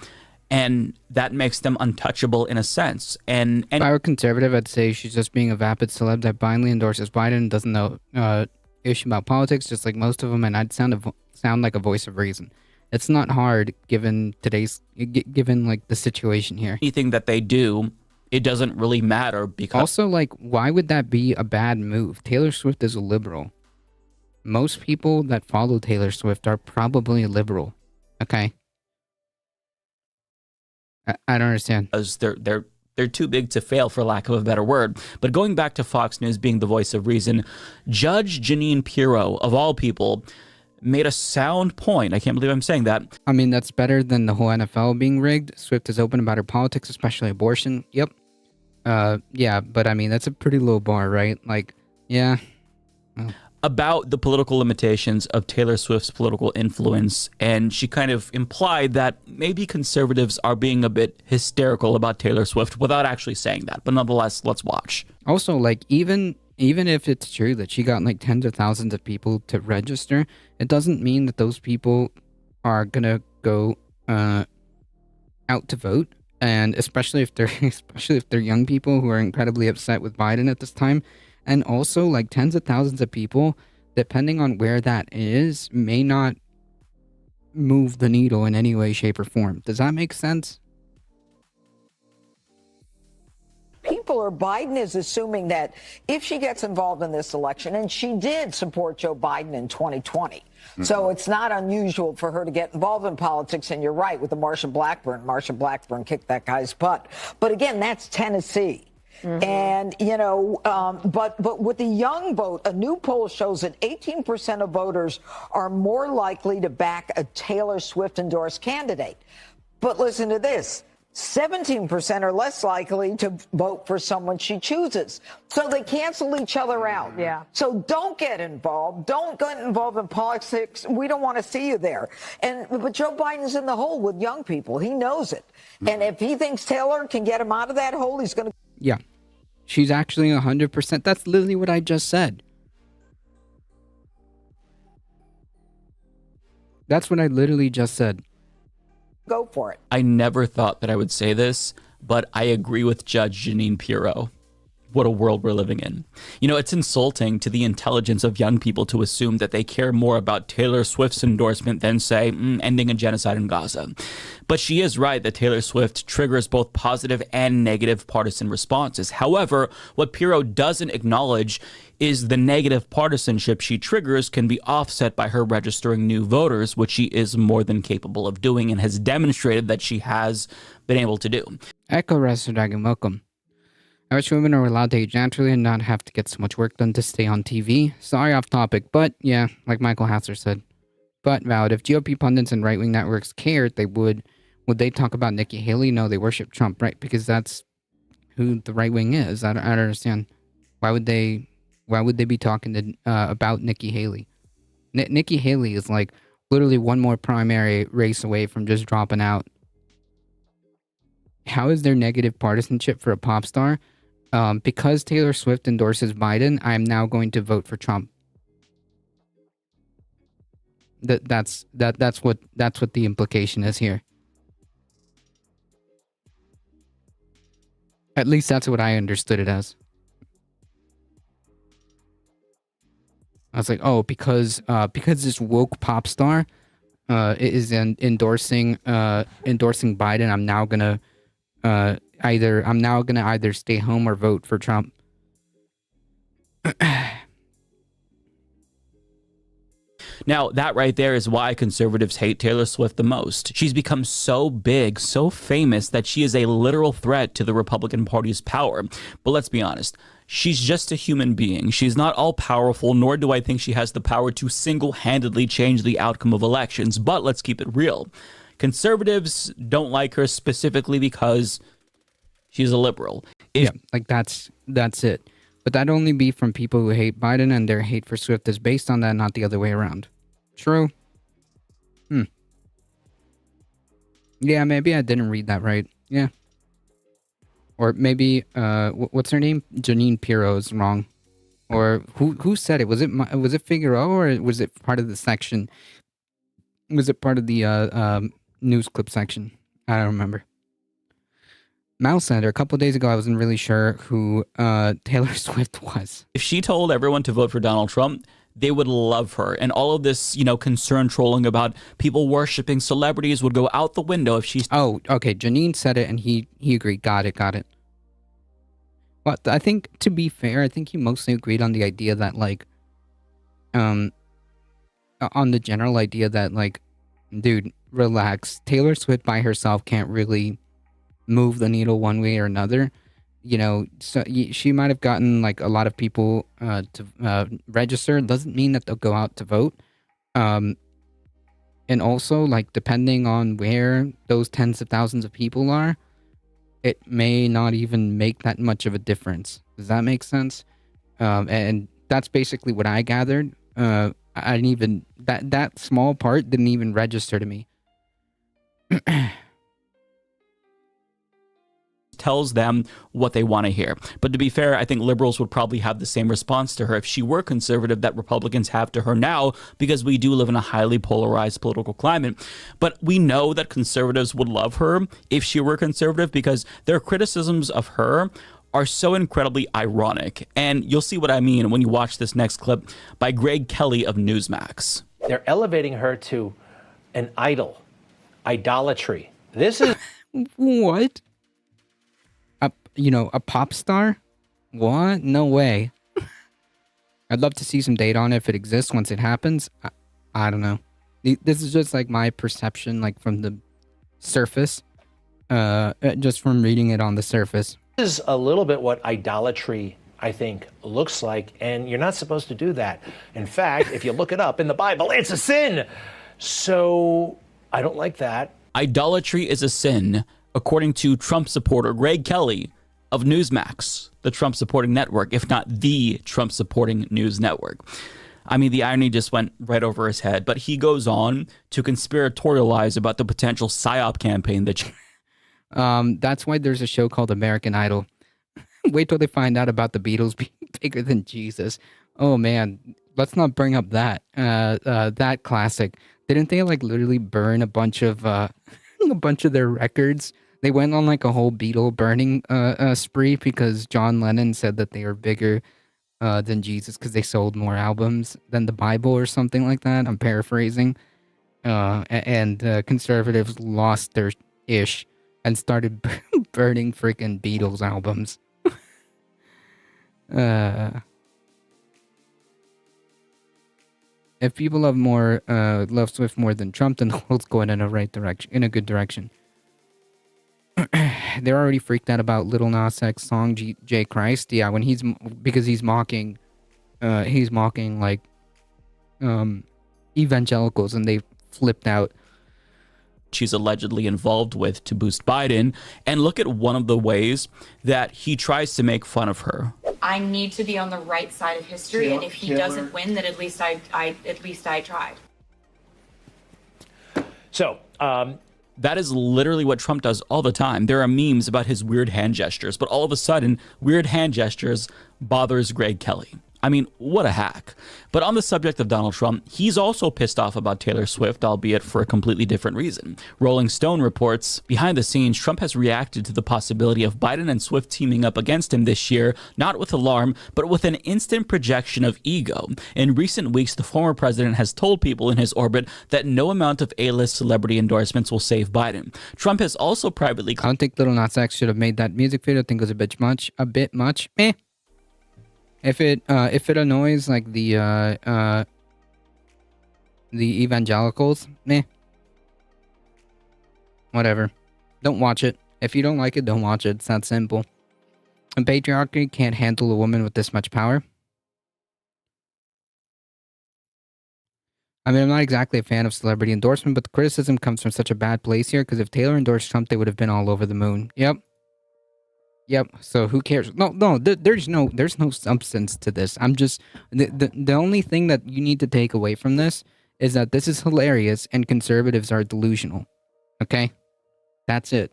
and that makes them untouchable in a sense. And if I were conservative, I'd say she's just being a vapid celeb that blindly endorses Biden, doesn't know issue about politics, just like most of them, and I'd sound like a voice of reason. It's not hard given like the situation here. Anything that they do, it doesn't really matter because... Also, like, why would that be a bad move? Taylor Swift is a liberal. Most people that follow Taylor Swift are probably liberal. Okay? I don't understand. They're too big to fail, for lack of a better word. But going back to Fox News being the voice of reason, Judge Jeanine Pirro, of all people, made a sound point. I can't believe I'm saying that. I mean, that's better than the whole NFL being rigged. Swift is open about her politics, especially abortion. Yep. Yeah, but I mean, that's a pretty low bar, right? Like, yeah. Oh. about the political limitations of Taylor Swift's political influence, and she kind of implied that maybe conservatives are being a bit hysterical about Taylor Swift without actually saying that. But nonetheless, let's watch. Also, like, even if it's true that she got like tens of thousands of people to register, it doesn't mean that those people are gonna go out to vote. And especially if they're young people who are incredibly upset with Biden at this time. And also, like, tens of thousands of people, depending on where that is, may not move the needle in any way, shape, or form. Does that make sense? People or Biden is assuming that if she gets involved in this election, and she did support Joe Biden in 2020, so it's not unusual for her to get involved in politics. And you're right with the Marsha Blackburn kicked that guy's butt. But again, that's Tennessee. And, you know, but with the young vote, a new poll shows that 18% of voters are more likely to back a Taylor Swift endorsed candidate. But listen to this. 17% are less likely to vote for someone she chooses. So they cancel each other out. Yeah. So don't get involved. Don't get involved in politics. We don't want to see you there. But Joe Biden's in the hole with young people. He knows it. And if he thinks Taylor can get him out of that hole, he's going to. Yeah. She's actually 100%. That's literally what I just said. That's what I literally just said. Go for it. I never thought that I would say this, but I agree with Judge Jeanine Pirro. What a world we're living in. You know, it's insulting to the intelligence of young people to assume that they care more about Taylor Swift's endorsement than, say, ending a genocide in Gaza. But she is right that Taylor Swift triggers both positive and negative partisan responses. However, what Pirro doesn't acknowledge is the negative partisanship she triggers can be offset by her registering new voters, which she is more than capable of doing and has demonstrated that she has been able to do. Echo Resto Dragon, welcome. I wish women are allowed to age naturally and not have to get so much work done to stay on TV. Sorry, off topic, but yeah, like Michael Hasser said. But valid, if GOP pundits and right-wing networks cared, they would they talk about Nikki Haley? No, they worship Trump, right? Because that's who the right-wing is. I don't understand. Why would they be talking to about Nikki Haley? Nikki Haley is like literally one more primary race away from just dropping out. How is there negative partisanship for a pop star? Because Taylor Swift endorses Biden, I'm now going to vote for Trump. That's what the implication is here. At least that's what I understood it as. I was like, oh, because this woke pop star is endorsing Biden, I'm now gonna either stay home or vote for Trump. Now, that right there is why conservatives hate Taylor Swift the most. She's become so big, so famous, that she is a literal threat to the Republican Party's power. But let's be honest, she's just a human being. She's not all powerful, nor do I think she has the power to single-handedly change the outcome of elections. But let's keep it real. Conservatives don't like her specifically because she's a liberal. Yeah, like that's it. But that'd only be from people who hate Biden, and their hate for Swift is based on that, not the other way around. True. Yeah, maybe I didn't read that right. Yeah. Or maybe, what's her name? Jeanine Pirro is wrong. Or who said it? Was it Figaro, or was it part of the section? Was it part of the news clip section? I don't remember. Mouse Center, a couple of days ago, I wasn't really sure who Taylor Swift was. If she told everyone to vote for Donald Trump, they would love her. And all of this, concern trolling about people worshiping celebrities would go out the window if she's... Oh, okay. Jeanine said it and he agreed. Got it. Well, I think, to be fair, I think he mostly agreed on the idea that, like, on the general idea that, like, dude, relax. Taylor Swift by herself can't really move the needle one way or another. So she might have gotten like a lot of people to register. Doesn't mean that they'll go out to vote. And also, like, depending on where those tens of thousands of people are, it may not even make that much of a difference. Does that make sense? And That's basically what I gathered. I didn't even that small part didn't even register to me. Tells them what they want to hear. But to be fair, I think liberals would probably have the same response to her if she were conservative that Republicans have to her now, because we do live in a highly polarized political climate. But we know that conservatives would love her if she were conservative, because their criticisms of her are so incredibly ironic. And you'll see what I mean when you watch this next clip by Greg Kelly of Newsmax. They're elevating her to an idol, idolatry. This is What? A pop star? What? No way. I'd love to see some data on it if it exists once it happens. I don't know. This is just like my perception, like from the surface, just from reading it on the surface. is a little bit what idolatry, I think, looks like, and you're not supposed to do that. In fact, if you look it up in the Bible, it's a sin. So I don't like that. Idolatry is a sin, according to Trump supporter Greg Kelly of Newsmax, the Trump supporting network, if not the Trump supporting news network. I mean, the irony just went right over his head, but he goes on to conspiratorialize about the potential PSYOP campaign that... That's why there's a show called American Idol. Wait till they find out about the Beatles being bigger than Jesus. Oh man, let's not bring up that. That classic. Didn't they like literally burn a bunch of their records? They went on like a whole Beatle burning spree because John Lennon said that they were bigger than Jesus because they sold more albums than the Bible or something like that. I'm paraphrasing. And conservatives lost their ish and started burning freaking Beatles albums. If people love Swift more than Trump, then the world's going in a good direction. They're already freaked out about Lil Nas X song J Christ. Yeah, when because he's mocking like evangelicals, and they flipped out. She's allegedly involved with to boost Biden, and look at one of the ways that he tries to make fun of her. I need to be on the right side of history, and if he doesn't win, then at least I tried. So, that is literally what Trump does all the time. There are memes about his weird hand gestures, but all of a sudden, weird hand gestures bothers Greg Kelly. I mean, what a hack. But on the subject of Donald Trump, he's also pissed off about Taylor Swift, albeit for a completely different reason. Rolling Stone reports, behind the scenes, Trump has reacted to the possibility of Biden and Swift teaming up against him this year, not with alarm, but with an instant projection of ego. In recent weeks, the former president has told people in his orbit that no amount of A-list celebrity endorsements will save Biden. Trump has also privately... I don't think Lil Nas X should have made that music video. I think it was a bit much. If it annoys like the evangelicals, whatever. Don't watch it. If you don't like it, don't watch it. It's that simple. And patriarchy can't handle a woman with this much power. I mean, I'm not exactly a fan of celebrity endorsement, but the criticism comes from such a bad place here, because if Taylor endorsed Trump, they would have been all over the moon. Yep. So who cares? No. There's no substance to this. I'm just the only thing that you need to take away from this is that this is hilarious and conservatives are delusional. Okay, that's it.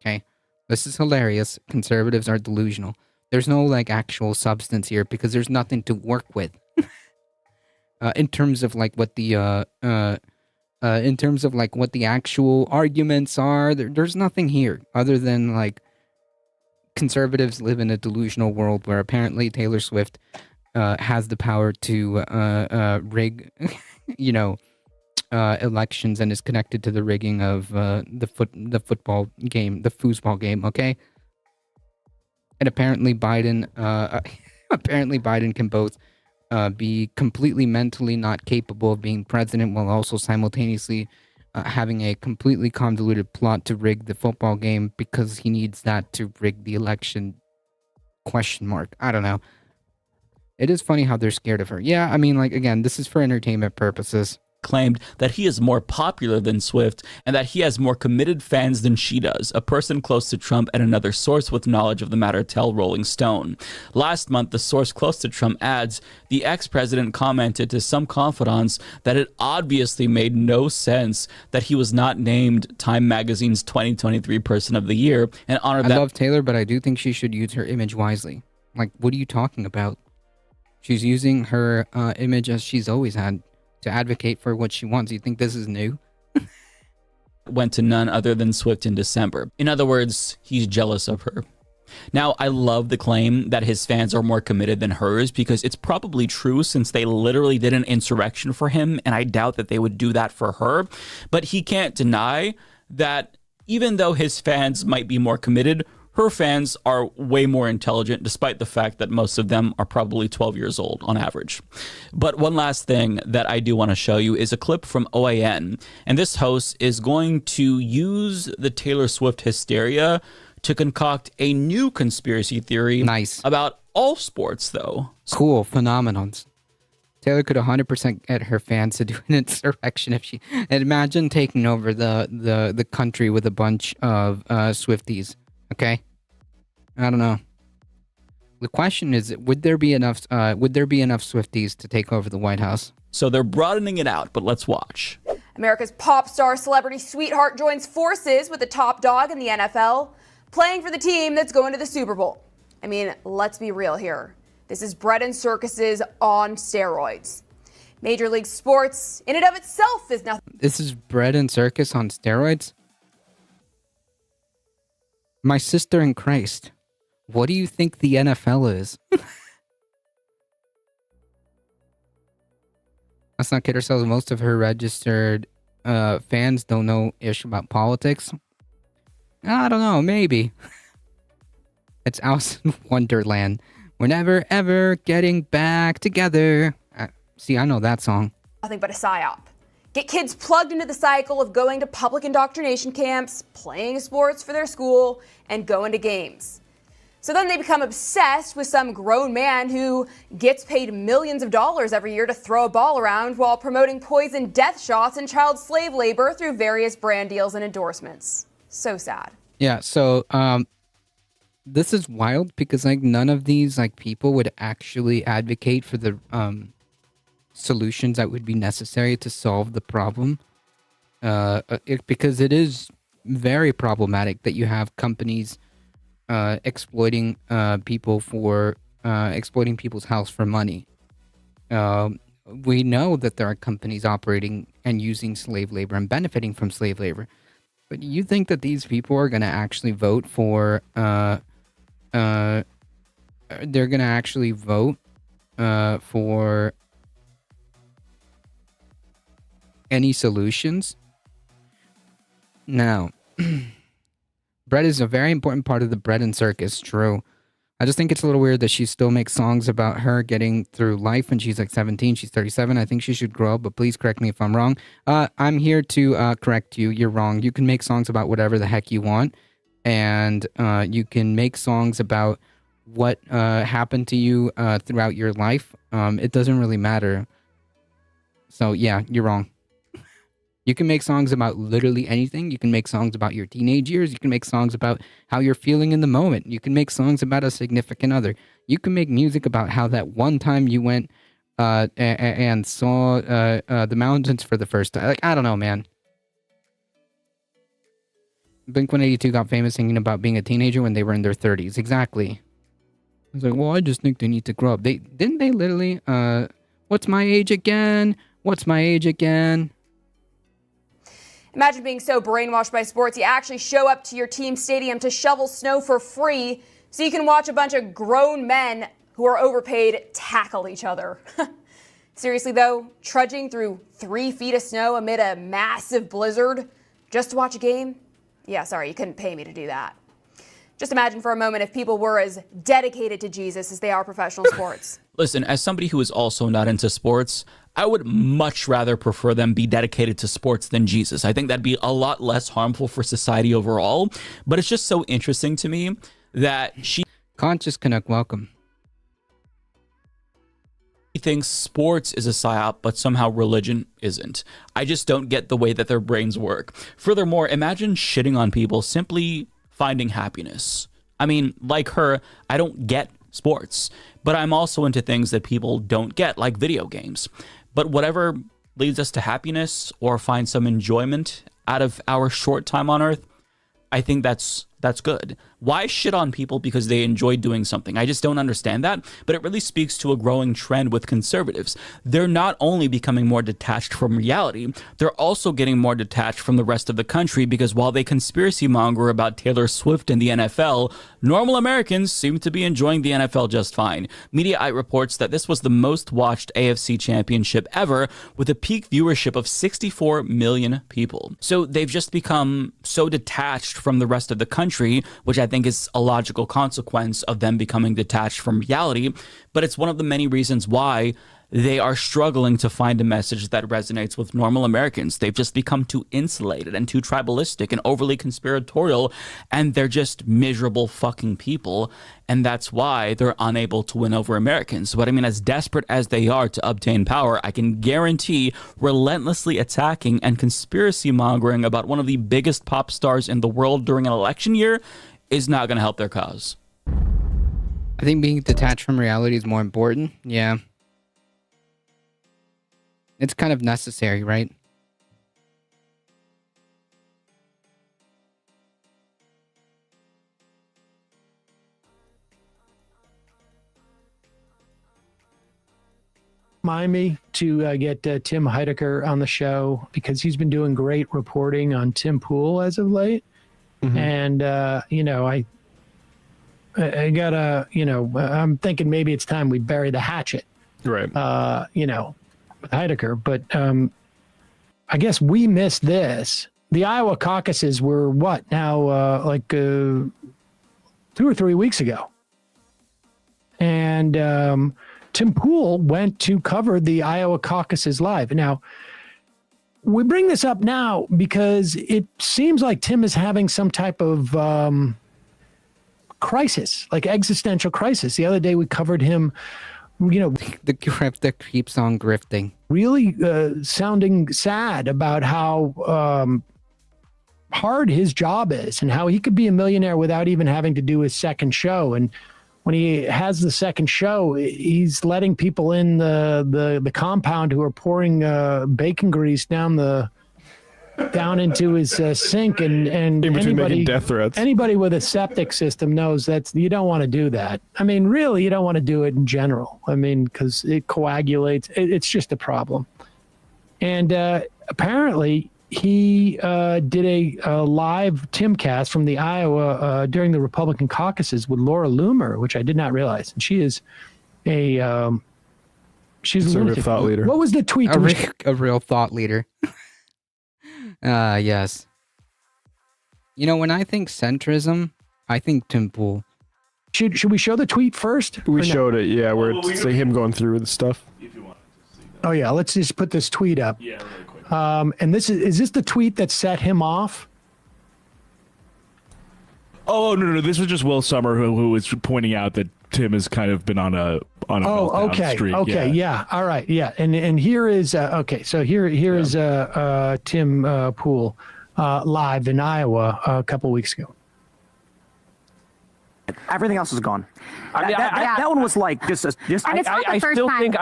Okay, this is hilarious. Conservatives are delusional. There's no like actual substance here because there's nothing to work with. In terms of like what the actual arguments are, there's nothing here other than like. Conservatives live in a delusional world where apparently Taylor Swift has the power to rig, elections and is connected to the rigging of the football game, the foosball game. Okay, and apparently Biden can both be completely mentally not capable of being president while also simultaneously having a completely convoluted plot to rig the football game because he needs that to rig the election, ? I don't know. It is funny how they're scared of her. Yeah, I mean, like, again, this is for entertainment purposes. claimed that he is more popular than Swift and that he has more committed fans than she does. A person close to Trump and another source with knowledge of the matter tell Rolling Stone. Last month, the source close to Trump adds, the ex-president commented to some confidants that it obviously made no sense that he was not named Time Magazine's 2023 Person of the Year and honored that. I love Taylor, but I do think she should use her image wisely. Like, what are you talking about? She's using her image as she's always had to advocate for what she wants. You think this is new? Went to none other than Swift in December. In other words, he's jealous of her. Now, I love the claim that his fans are more committed than hers because it's probably true since they literally did an insurrection for him, and I doubt that they would do that for her. But he can't deny that even though his fans might be more committed, her fans are way more intelligent, despite the fact that most of them are probably 12 years old on average. But one last thing that I do want to show you is a clip from OAN. And this host is going to use the Taylor Swift hysteria to concoct a new conspiracy theory about all sports, though. Cool, phenomenons. Taylor could 100% get her fans to do an insurrection if she... And imagine taking over the country with a bunch of Swifties. Okay, I don't know. The question is, would there be enough Swifties to take over the White House? So they're broadening it out, but let's watch. America's pop star celebrity sweetheart joins forces with the top dog in the NFL, playing for the team that's going to the Super Bowl. I mean, let's be real here. This is bread and circuses on steroids. Major League Sports, in and of itself, is nothing. This is bread and circus on steroids? My sister in Christ, what do you think the NFL is? Let's not kid ourselves. Most of her registered fans don't know ish about politics. I don't know, maybe. It's Alice in Wonderland. We're never ever getting back together. See, I know that song. Nothing but a psyop. Get kids plugged into the cycle of going to public indoctrination camps, playing sports for their school, and going to games. So then they become obsessed with some grown man who gets paid millions of dollars every year to throw a ball around while promoting poison death shots and child slave labor through various brand deals and endorsements. So sad. Yeah, so this is wild because like none of these like people would actually advocate for the solutions that would be necessary to solve the problem. Because it is very problematic that you have companies exploiting people for exploiting people's house for money. We know that there are companies operating and using slave labor and benefiting from slave labor. But you think that these people are going to actually vote for they're going to actually vote for any solutions? Now, bread is a very important part of the bread and circus, true. I just think it's a little weird that she still makes songs about her getting through life when she's like 17. She's 37. I think she should grow up, but please correct me if I'm wrong. I'm here to correct you. You're wrong. You can make songs about whatever the heck you want, and you can make songs about what happened to you throughout your life. It doesn't really matter. So, yeah, you're wrong. You can make songs about literally anything. You can make songs about your teenage years. You can make songs about how you're feeling in the moment. You can make songs about a significant other. You can make music about how that one time you went and saw the mountains for the first time. Like, I don't know, man. Blink-182 got famous singing about being a teenager when they were in their 30s. Exactly. I was like, well, I just think they need to grow up. Didn't they literally, what's my age again? What's my age again? Imagine being so brainwashed by sports, you actually show up to your team stadium to shovel snow for free so you can watch a bunch of grown men who are overpaid tackle each other. Seriously, though, trudging through 3 feet of snow amid a massive blizzard just to watch a game? Yeah, sorry, you couldn't pay me to do that. Just imagine for a moment if people were as dedicated to Jesus as they are professional sports. Listen, as somebody who is also not into sports, I would much rather prefer them be dedicated to sports than Jesus. I think that'd be a lot less harmful for society overall. But it's just so interesting to me that she... Conscious Canuck, welcome. He thinks sports is a psyop, but somehow religion isn't. I just don't get the way that their brains work. Furthermore, imagine shitting on people simply finding happiness. I mean, like her, I don't get sports, but I'm also into things that people don't get, like video games. But whatever leads us to happiness or find some enjoyment out of our short time on Earth, I think that's good. Why shit on people because they enjoy doing something? I just don't understand that, but it really speaks to a growing trend with conservatives. They're not only becoming more detached from reality, they're also getting more detached from the rest of the country, because while they conspiracy monger about Taylor Swift and the NFL, normal Americans seem to be enjoying the NFL just fine. Mediaite reports that this was the most watched AFC championship ever, with a peak viewership of 64 million people. So they've just become so detached from the rest of the country, which I think is a logical consequence of them becoming detached from reality, but it's one of the many reasons why they are struggling to find a message that resonates with normal Americans. They've just become too insulated and too tribalistic and overly conspiratorial, and they're just miserable fucking people, and that's why they're unable to win over Americans. But I mean, as desperate as they are to obtain power, I can guarantee relentlessly attacking and conspiracy mongering about one of the biggest pop stars in the world during an election year is not going to help their cause. I think being detached from reality is more important. Yeah. It's kind of necessary, right? Remind me to get Tim Heidecker on the show, because he's been doing great reporting on Tim Pool as of late. Mm-hmm. And, you know, I gotta, you know, I'm thinking maybe it's time we bury the hatchet. Right. You know, with Heidecker. But I guess we missed this. The Iowa caucuses were what now, like 2 or 3 weeks ago. And Tim Pool went to cover the Iowa caucuses live. Now, we bring this up now because it seems like Tim is having some type of crisis, like existential crisis. The other day we covered him, you know, the grift that keeps on grifting. Really sounding sad about how hard his job is and how he could be a millionaire without even having to do his second show. And when he has the second show, he's letting people in the compound who are pouring bacon grease down into his sink, and anybody death threats. Anybody with a septic system knows you don't want to do that. I mean, really, you don't want to do it in general. I mean, because it coagulates. It's just a problem. And apparently, he did a live Timcast from the Iowa during the Republican caucuses with Laura Loomer, which I did not realize. And she is she's a lunatic. Thought leader. What was the tweet? A real thought leader. Yes. You know, when I think centrism, I think Tim Pool. Should we show the tweet first? We showed it, yeah, where it's like him going through the stuff. If you want to see that. Oh yeah, let's just put this tweet up. Yeah, really quick. And this is this the tweet that set him off? Oh no! This was just Will Sommer who was pointing out that Tim has kind of been on a meltdown streak. Okay, yeah, all right, yeah, and here is okay. So here is Tim Pool live in Iowa a couple weeks ago. Everything else is gone. I mean, that one was like just. I still think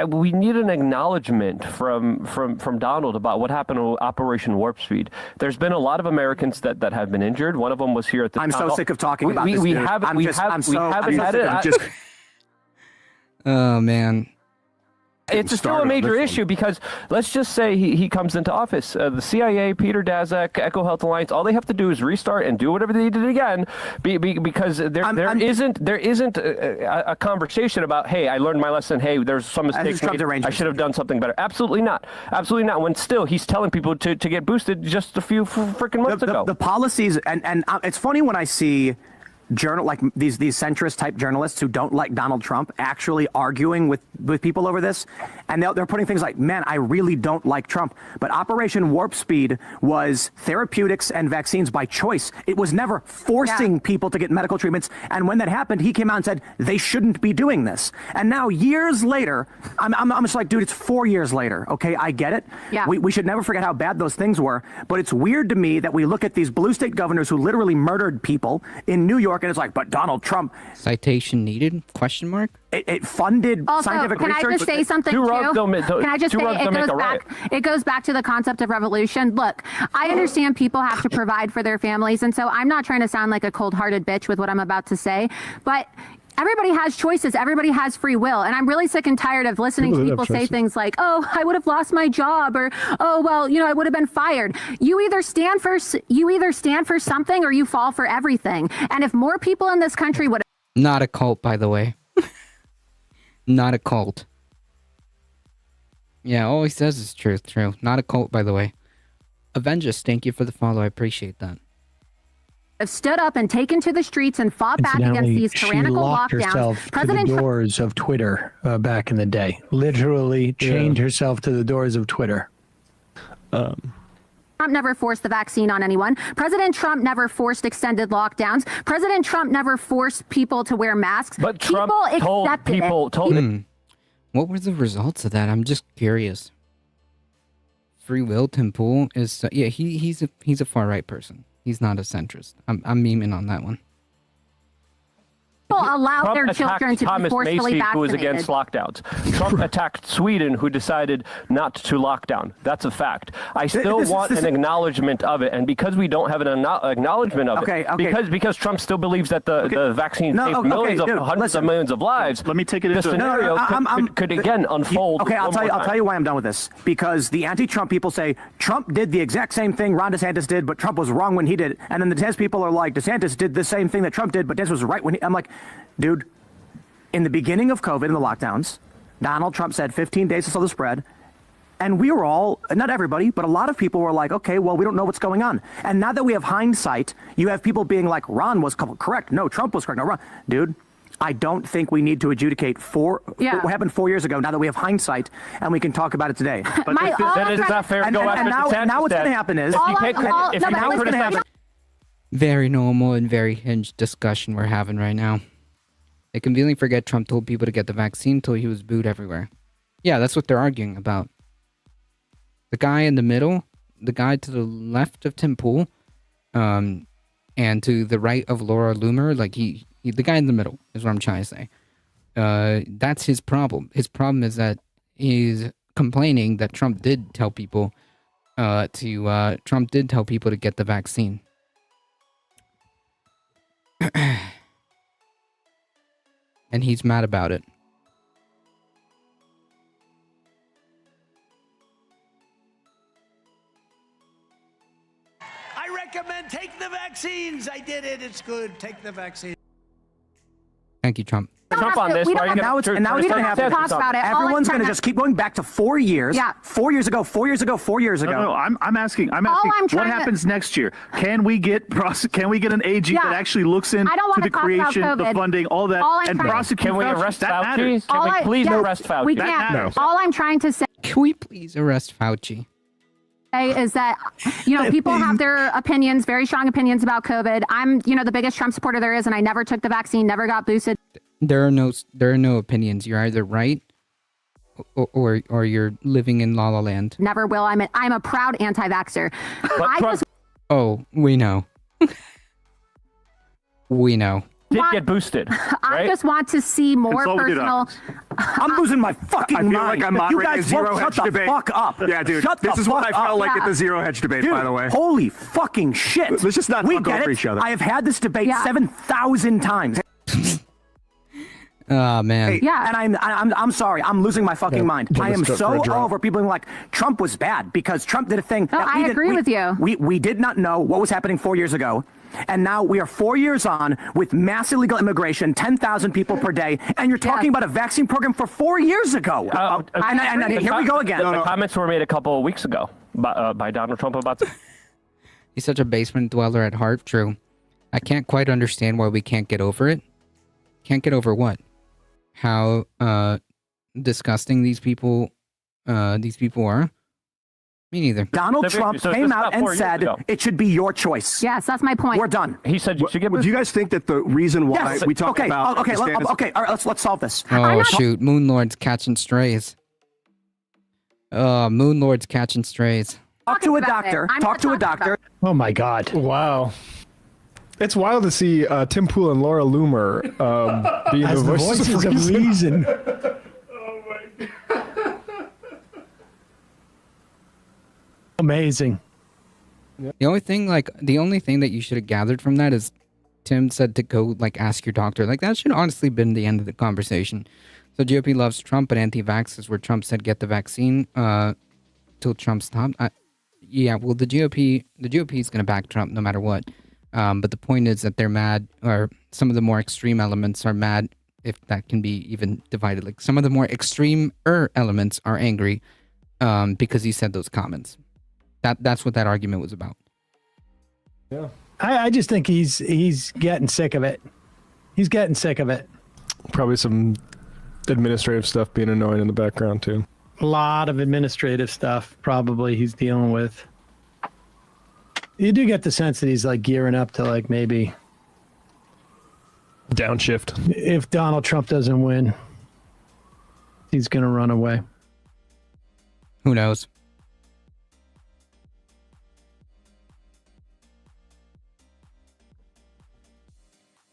we need an acknowledgement from Donald about what happened to Operation Warp Speed. There's been a lot of Americans that have been injured. One of them was here at the. I'm so sick of talking about this. We haven't had it. Oh man. It's still a major issue because let's just say he comes into office. The CIA, Peter Daszak, Echo Health Alliance, all they have to do is restart and do whatever they did again, because there isn't a conversation about, hey, I learned my lesson. Hey, there's some mistakes. I should have done something better. Absolutely not. Absolutely not. When still he's telling people to get boosted just a few freaking months ago. The policies and it's funny when I see like these centrist type journalists who don't like Donald Trump actually arguing with people over this, and they're putting things like, man, I really don't like Trump, but Operation Warp Speed was therapeutics and vaccines by choice. It was never forcing people to get medical treatments, and when that happened, he came out and said they shouldn't be doing this. And now years later, I'm just like, dude, it's 4 years later. Okay, I get it. Yeah. We should never forget how bad those things were, but it's weird to me that we look at these blue state governors who literally murdered people in New York, and it's like, but Donald Trump. Citation needed? Question mark? It funded also, scientific research. Can I just say something too? Can I just say it goes back to the concept of revolution. Look, I understand people have to provide for their families, and so I'm not trying to sound like a cold-hearted bitch with what I'm about to say, but everybody has choices. Everybody has free will. And I'm really sick and tired of listening to people say things like, oh, I would have lost my job, or, oh, well, I would have been fired. You either stand for something or you fall for everything. And if more people in this country would... Not a cult, by the way. Not a cult. Yeah, all he says is truth. True. Not a cult, by the way. Avengers, thank you for the follow. I appreciate that. Have stood up and taken to the streets and fought back against these tyrannical lockdowns. She locked herself to the doors of Twitter back in the day. Literally chained herself to the doors of Twitter. Trump never forced the vaccine on anyone. President Trump never forced extended lockdowns. President Trump never forced people to wear masks. But Trump told people. What were the results of that? I'm just curious. Free will, Tim Pool is he's a far right person. He's not a centrist. I'm memeing on that one. People allow Trump their children to be Thomas forcefully Macy, vaccinated. who was against lockdowns. Trump attacked Sweden, who decided not to lock down. That's a fact. I still want an acknowledgement of it, and because we don't have an acknowledgement of it, because Trump still believes that the vaccine saved hundreds of millions of lives. Let me take it into the scenario could again unfold. Okay, I'll tell you why I'm done with this. Because the anti-Trump people say Trump did the exact same thing Ron DeSantis did, but Trump was wrong when he did it. And then the DeSantis people are like, DeSantis did the same thing that Trump did, but DeSantis was right when I'm like, dude, in the beginning of COVID and the lockdowns, Donald Trump said 15 days to slow the spread. And we were all, not everybody, but a lot of people were like, okay, well, we don't know what's going on. And now that we have hindsight, you have people being like, Ron was correct. No, Trump was correct. No, Ron. Dude, I don't think we need to adjudicate what happened 4 years ago now that we have hindsight and we can talk about it today. But then it's not fair to go after DeSantis. And now what's going to happen is... Very normal and very hinged discussion we're having right now. They conveniently forget Trump told people to get the vaccine until he was booed everywhere. Yeah, that's what they're arguing about. The guy in the middle, the guy to the left of Tim Pool, and to the right of Laura Loomer, like the guy in the middle is what I'm trying to say. That's his problem. His problem is that he's complaining that Trump did tell people to get the vaccine. And he's mad about it. I recommend take the vaccines. I did it. It's good. Take the vaccine. Thank you, Trump. Trump on this. Now it's going to happen. Everyone's going to just keep going back to 4 years. Yeah. 4 years ago. No, I'm asking what happens next year? Can we get an AG that actually looks into the creation, the funding, all that, and prosecute? Can we arrest Fauci? Can we please arrest Fauci? We can't. All I'm trying to say. Can we please arrest Fauci? Is that, people have their opinions, very strong opinions about COVID. I'm, the biggest Trump supporter there is, and I never took the vaccine, never got boosted. There are no opinions. You're either right or you're living in La La Land. Never will. I'm a proud anti-vaxxer. Oh, we know. We know. Did get boosted. Right? I just want to see more personal. I'm losing my fucking mind. I feel like I'm moderating a zero hedge debate. Fuck up. Yeah, dude. This is what I felt like at the zero hedge debate, dude, by the way. Holy fucking shit. Let's just not talk over each other. I have had this debate 7,000 times. Oh man. And I'm sorry. I'm losing my fucking mind. I am so over people being like Trump was bad because Trump did a thing. No, I agree with you. We did not know what was happening 4 years ago. And now we are 4 years on with mass illegal immigration, 10,000 people per day, and you're talking about a vaccine program for 4 years ago. And here we go again. The comments were made a couple of weeks ago by Donald Trump about this. He's such a basement dweller at heart. True. I can't quite understand why we can't get over it. Can't get over what? How disgusting these people are? Me neither. Donald Trump came out and said it should be your choice. Yes, that's my point. We're done. He said you should get. Do you guys think that the reason why we talk about okay, all right, let's solve this. Oh shoot, Moonlord's catching strays. Moonlord's catching strays. Talk to a doctor. Talk to a doctor. Oh my God! Wow. It's wild to see Tim Pool and Laura Loomer being as the voices of reason. Amazing. The only thing that you should have gathered from that is Tim said to go ask your doctor. That should honestly been the end of the conversation. So GOP loves Trump, but anti-vax is where Trump said get the vaccine till Trump stopped. Yeah, well the GOP is going to back Trump no matter what. But the point is that they're mad, or some of the more extreme elements are mad, if that can be even divided. Some of the more extreme elements are angry because he said those comments. That's what that argument was about. Yeah. I just think he's getting sick of it. He's getting sick of it. Probably some administrative stuff being annoying in the background too. A lot of administrative stuff probably he's dealing with. You do get the sense that he's gearing up to maybe downshift. If Donald Trump doesn't win, he's going to run away. Who knows?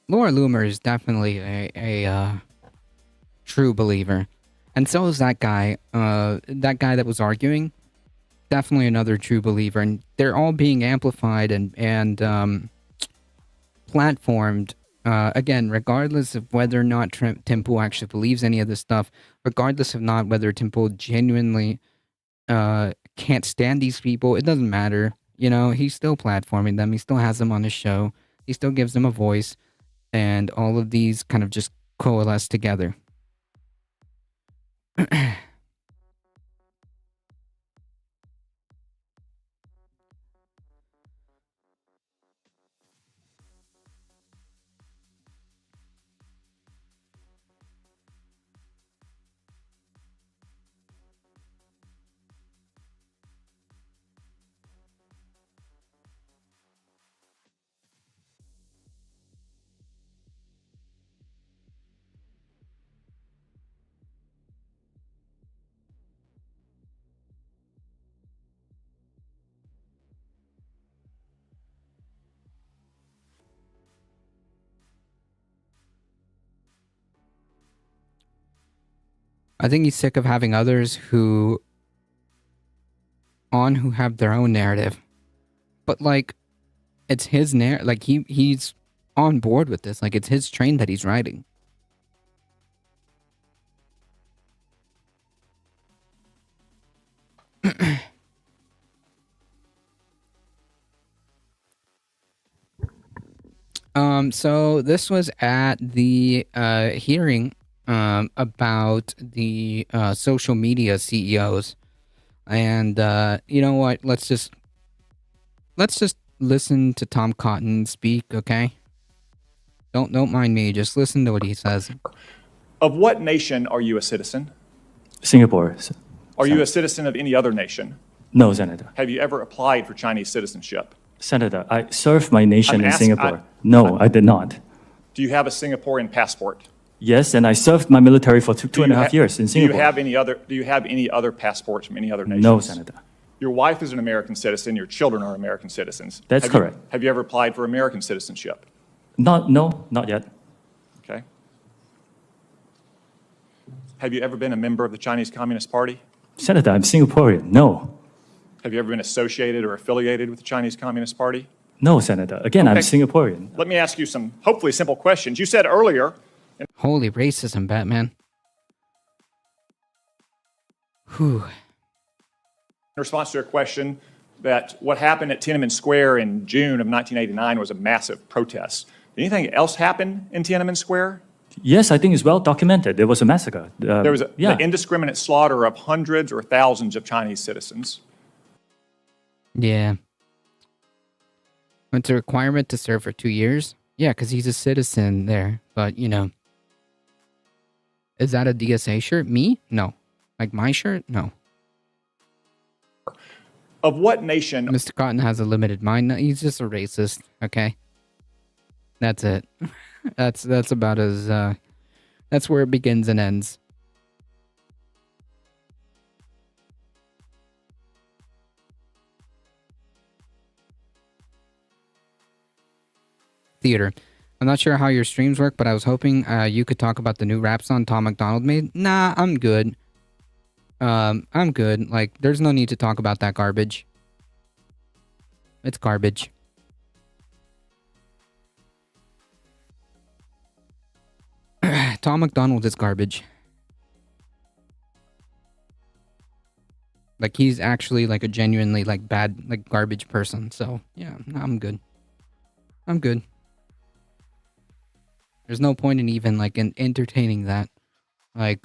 Laura Loomer is definitely a true believer. And so is that guy that was arguing. Definitely another true believer. And they're all being amplified and platformed, again, regardless of whether or not Tim Pool actually believes any of this stuff, regardless of not whether Tim Pool genuinely can't stand these people. It doesn't matter. He's still platforming them. He still has them on his show. He still gives them a voice. And all of these kind of just coalesce together. I think he's sick of having others who have their own narrative. But it's his narrative. He's on board with this. It's his train that he's riding. So this was at the hearing about the social media CEOs, and you know what? Let's just listen to Tom Cotton speak, okay? Don't mind me. Just listen to what he says. Of what nation are you a citizen? Singapore. Are you a citizen of any other nation? No, Senator. Have you ever applied for Chinese citizenship? Senator, I served my nation in Singapore. No, I did not. Do you have a Singaporean passport? Yes, and I served my military for two and a half years in Singapore. Do you have any other passports from any other nations? No, Senator. Your wife is an American citizen. Your children are American citizens. That's correct. Have you ever applied for American citizenship? No, not yet. Okay. Have you ever been a member of the Chinese Communist Party? Senator, I'm Singaporean. No. Have you ever been associated or affiliated with the Chinese Communist Party? No, Senator. Again, I'm Singaporean. Let me ask you some hopefully simple questions. You said earlier... Holy racism, Batman. Whew. In response to a question that what happened at Tiananmen Square in June of 1989 was a massive protest. Did anything else happen in Tiananmen Square? Yes, I think it's well documented. There was a massacre. There was the indiscriminate slaughter of hundreds or thousands of Chinese citizens. Yeah. It's a requirement to serve for 2 years. Yeah, because he's a citizen there. But, you know. Is that a DSA shirt? Me? No. Like my shirt? No. Of what nation? Mr. Cotton has a limited mind. No, he's just a racist. Okay. That's it. That's about as that's where it begins and ends. Theater. I'm not sure how your streams work, but I was hoping you could talk about the new rap song Tom McDonald made. Nah, I'm good. I'm good. Like, there's no need to talk about that garbage. It's garbage. Tom McDonald is garbage. Like, he's actually, like, a genuinely, like, bad, like, garbage person. So, yeah, I'm good. I'm good. There's no point in even, like, in entertaining that. Like,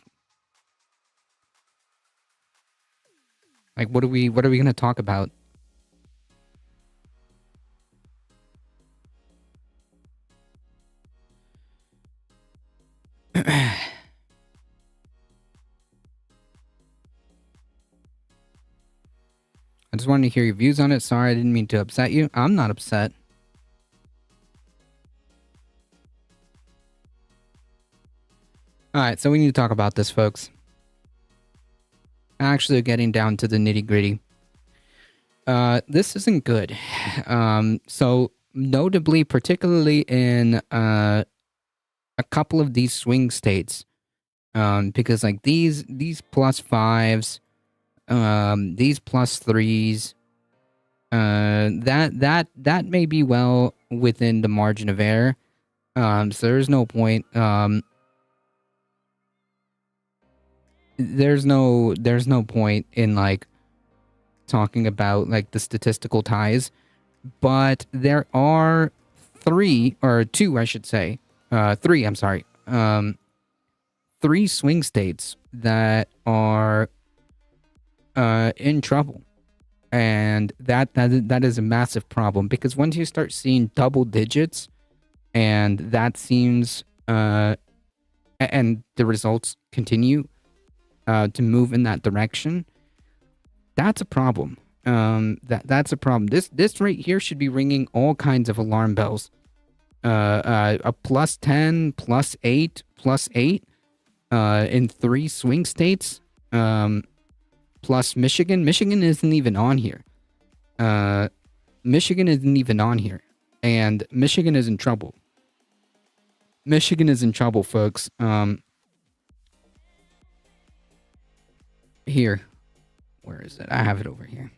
what are we gonna talk about? I just wanted to hear your views on it. Sorry, I didn't mean to upset you. I'm not upset. Alright, so we need to talk about this, folks. Actually, getting down to the nitty-gritty. This isn't good. So, notably, particularly in a couple of these swing states, because, like, these +5s, these +3s, that may be well within the margin of error. So there's no point. There's no point in, like, talking about, like, the statistical ties, but there are three, I'm sorry, 3 swing states that are in trouble, and that is a massive problem, because once you start seeing double digits, and that seems and the results continue to move in that direction, that's a problem. That's a problem. This right here should be ringing all kinds of alarm bells. A +10, +8, +8 in 3 swing states, plus Michigan. Michigan isn't even on here. Michigan isn't even on here, and Michigan is in trouble. Michigan is in trouble, folks. Here. Where is it? I have it over here.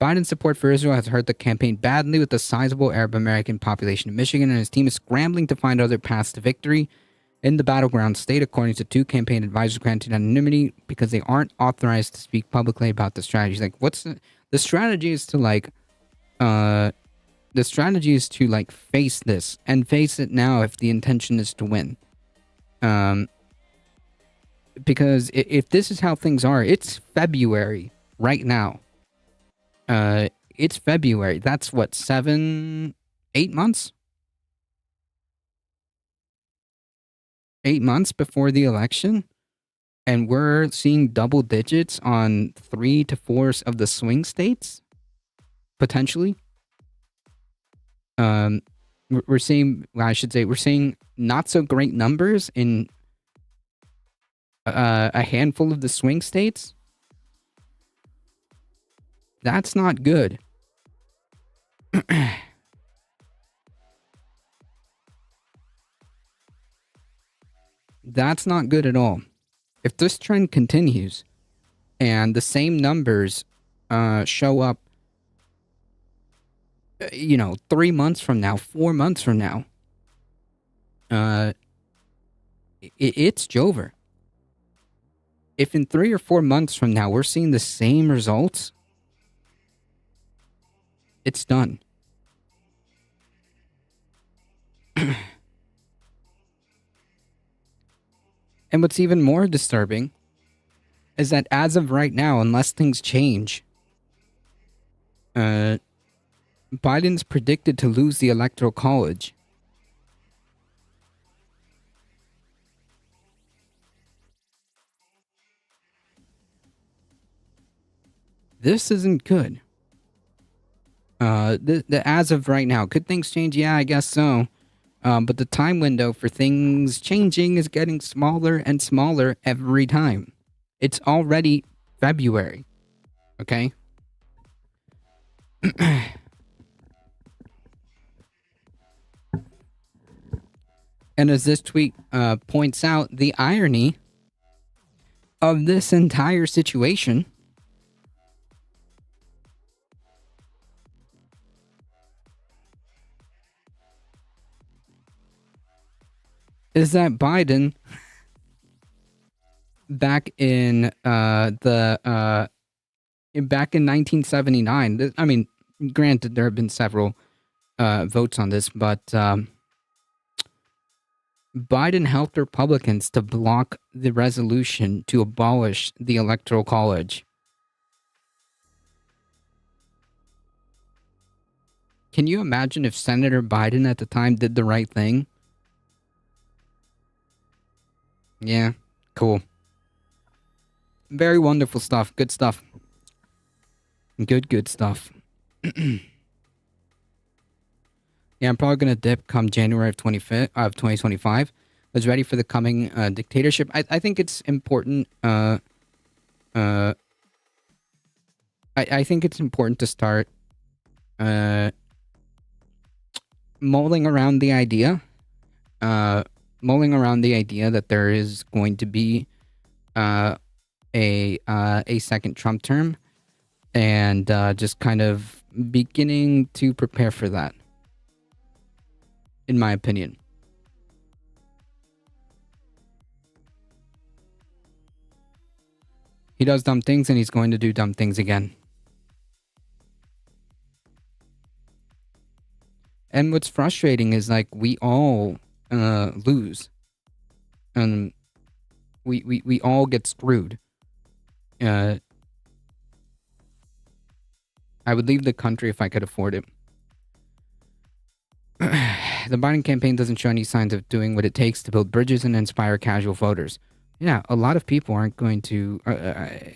Biden's support for Israel has hurt the campaign badly, with the sizable Arab American population in Michigan, and his team is scrambling to find other paths to victory in the battleground state, according to 2 campaign advisors granted anonymity because they aren't authorized to speak publicly about the strategy. Like, what's the strategy is to, like, the strategy is to, like, face this, and face it now if the intention is to win. Because if this is how things are, it's February right now. It's February. That's what, 8 months? 8 months before the election? And we're seeing double digits on 3 to 4 of the swing states? Potentially? We're seeing not so great numbers in a handful of the swing states. That's not good. That's not good at all. If this trend continues and the same numbers show up, 3 months from now, 4 months from now, it's Jover. If in 3 or 4 months from now we're seeing the same results, it's done. And what's even more disturbing is that as of right now, unless things change, Biden's predicted to lose the Electoral College. This isn't good. As of right now, could things change? Yeah, I guess so. But the time window for things changing is getting smaller and smaller every time. It's already February. Okay? And as this tweet points out, the irony of this entire situation is that Biden, back in 1979, I mean, granted, there have been several votes on this, but Biden helped Republicans to block the resolution to abolish the Electoral College. Can you imagine if Senator Biden at the time did the right thing? Yeah, cool. Very wonderful stuff. Good stuff. Good stuff. Yeah, I'm probably going to dip come January of 2025. Was ready for the coming dictatorship. I think it's important. I think it's important to start mulling around the idea. That there is going to be a second Trump term, and just kind of beginning to prepare for that, in my opinion. He does dumb things, and he's going to do dumb things again. And what's frustrating is, like, we all lose, and we all get screwed. I would leave the country if I could afford it. The Biden campaign doesn't show any signs of doing what it takes to build bridges and inspire casual voters. Yeah, a lot of people aren't going to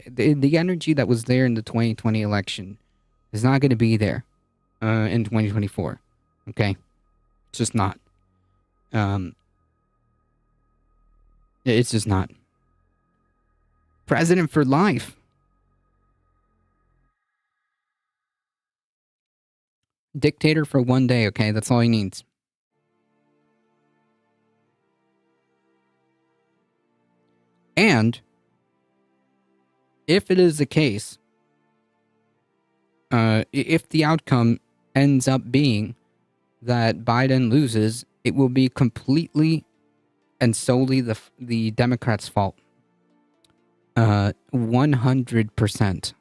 the energy that was there in the 2020 election is not going to be there in 2024. Okay, it's just not. It's just not. President for life. Dictator for one day, okay? That's all he needs. And if it is the case, if the outcome ends up being that Biden loses, it will be completely and solely the Democrats' fault. 100%.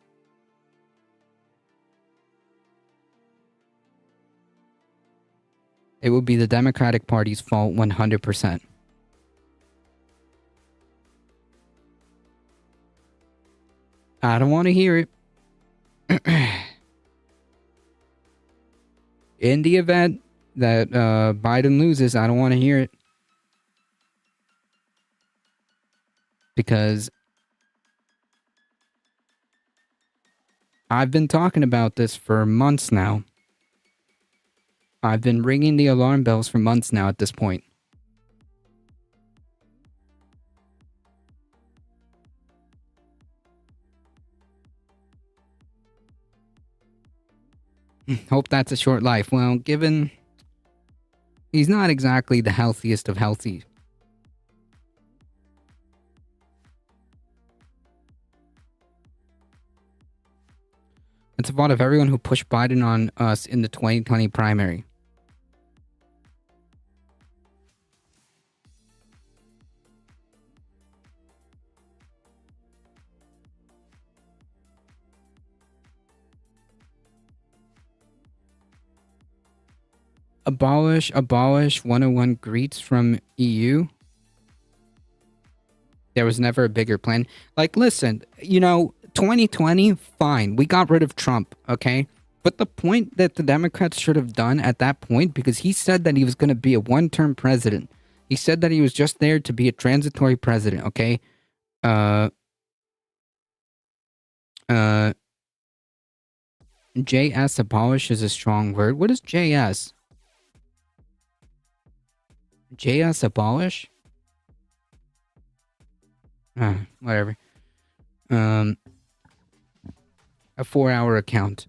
It will be the Democratic Party's fault 100%. I don't want to hear it. In the event that Biden loses, I don't want to hear it. Because I've been talking about this for months now. I've been ringing the alarm bells for months now at this point. Hope that's a short life. Well, given he's not exactly the healthiest of healthy. It's a fault of everyone who pushed Biden on us in the 2020 primary. Abolish 101 greets from EU. There was never a bigger plan. Like, listen, 2020, fine. We got rid of Trump, okay? But the point that the Democrats should have done at that point, because he said that he was going to be a one-term president. He said that he was just there to be a transitory president, okay? JS abolish is a strong word. What is JS? JS abolish? Whatever. A 4-hour account.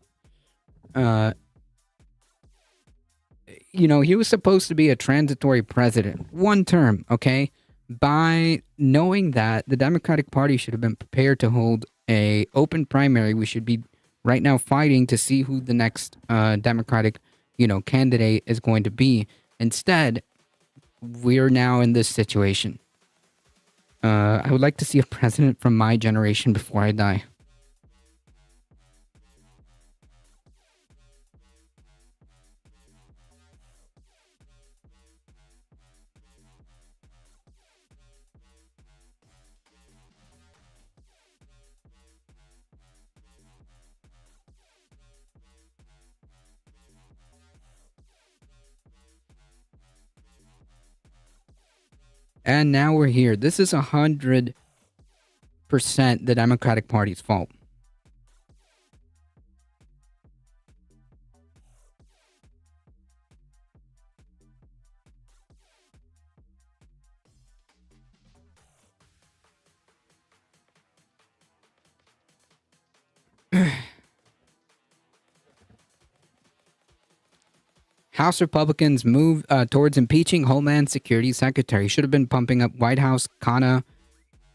He was supposed to be a transitory president. One term, okay? By knowing that, the Democratic Party should have been prepared to hold a open primary. We should be right now fighting to see who the next Democratic, candidate is going to be. Instead, we're now in this situation. I would like to see a president from my generation before I die. And now we're here. This is 100% the Democratic Party's fault. House Republicans move towards impeaching Homeland Security Secretary. Should have been pumping up White House, Kana,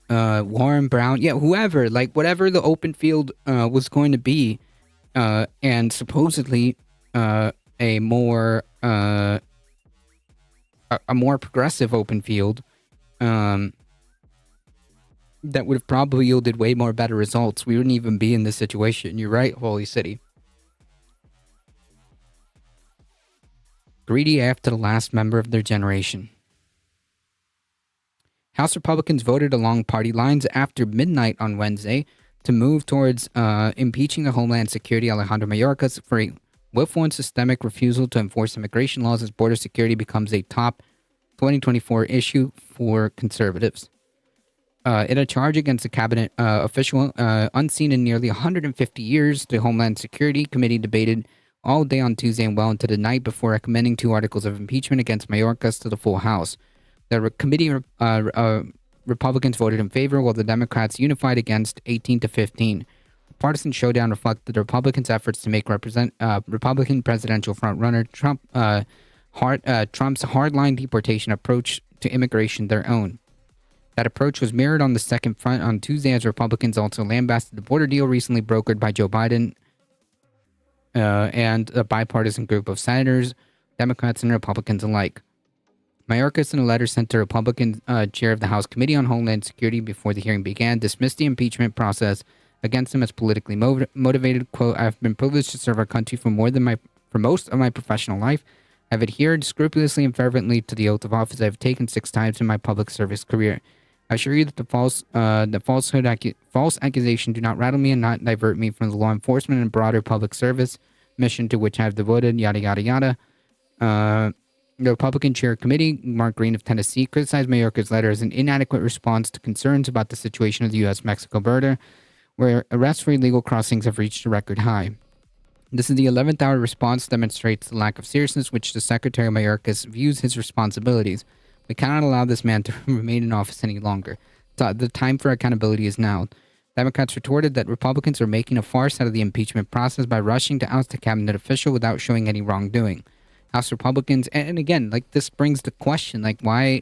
Warren Brown, whoever, whatever the open field was going to be, and supposedly a more progressive open field that would have probably yielded way more better results. We wouldn't even be in this situation. You're right, Holy City. Greedy after the last member of their generation. House Republicans voted along party lines after midnight on Wednesday to move towards impeaching the Homeland Security Alejandro Mayorkas for a willful and systemic refusal to enforce immigration laws as border security becomes a top 2024 issue for conservatives. In a charge against a cabinet official unseen in nearly 150 years, the Homeland Security Committee debated all day on Tuesday and well into the night before recommending 2 articles of impeachment against Mayorkas to the full House. The committee Republicans voted in favor, while the Democrats unified against 18-15. The partisan showdown reflected the Republicans' efforts to make Republican presidential frontrunner Trump's hardline deportation approach to immigration their own. That approach was mirrored on the second front on Tuesday as Republicans also lambasted the border deal recently brokered by Joe Biden and a bipartisan group of senators, Democrats and Republicans alike. Mayorkas, in a letter sent to Republican chair of the House Committee on Homeland Security before the hearing began, dismissed the impeachment process against him as politically motivated. Quote, "I have been privileged to serve our country for most of my professional life. I have adhered scrupulously and fervently to the oath of office I have taken 6 times in my public service career. I assure you that the false accusation do not rattle me and not divert me from the law enforcement and broader public service mission to which I have devoted, yada, yada, yada." The Republican chair committee, Mark Green of Tennessee, criticized Mayorkas' letter as an inadequate response to concerns about the situation of the U.S.-Mexico border, where arrests for illegal crossings have reached a record high. This is the 11th hour response demonstrates the lack of seriousness which the Secretary Mayorkas views his responsibilities. We cannot allow this man to remain in office any longer. The time for accountability is now. Democrats retorted that Republicans are making a farce out of the impeachment process by rushing to oust a cabinet official without showing any wrongdoing. House Republicans, and again, this brings the question, why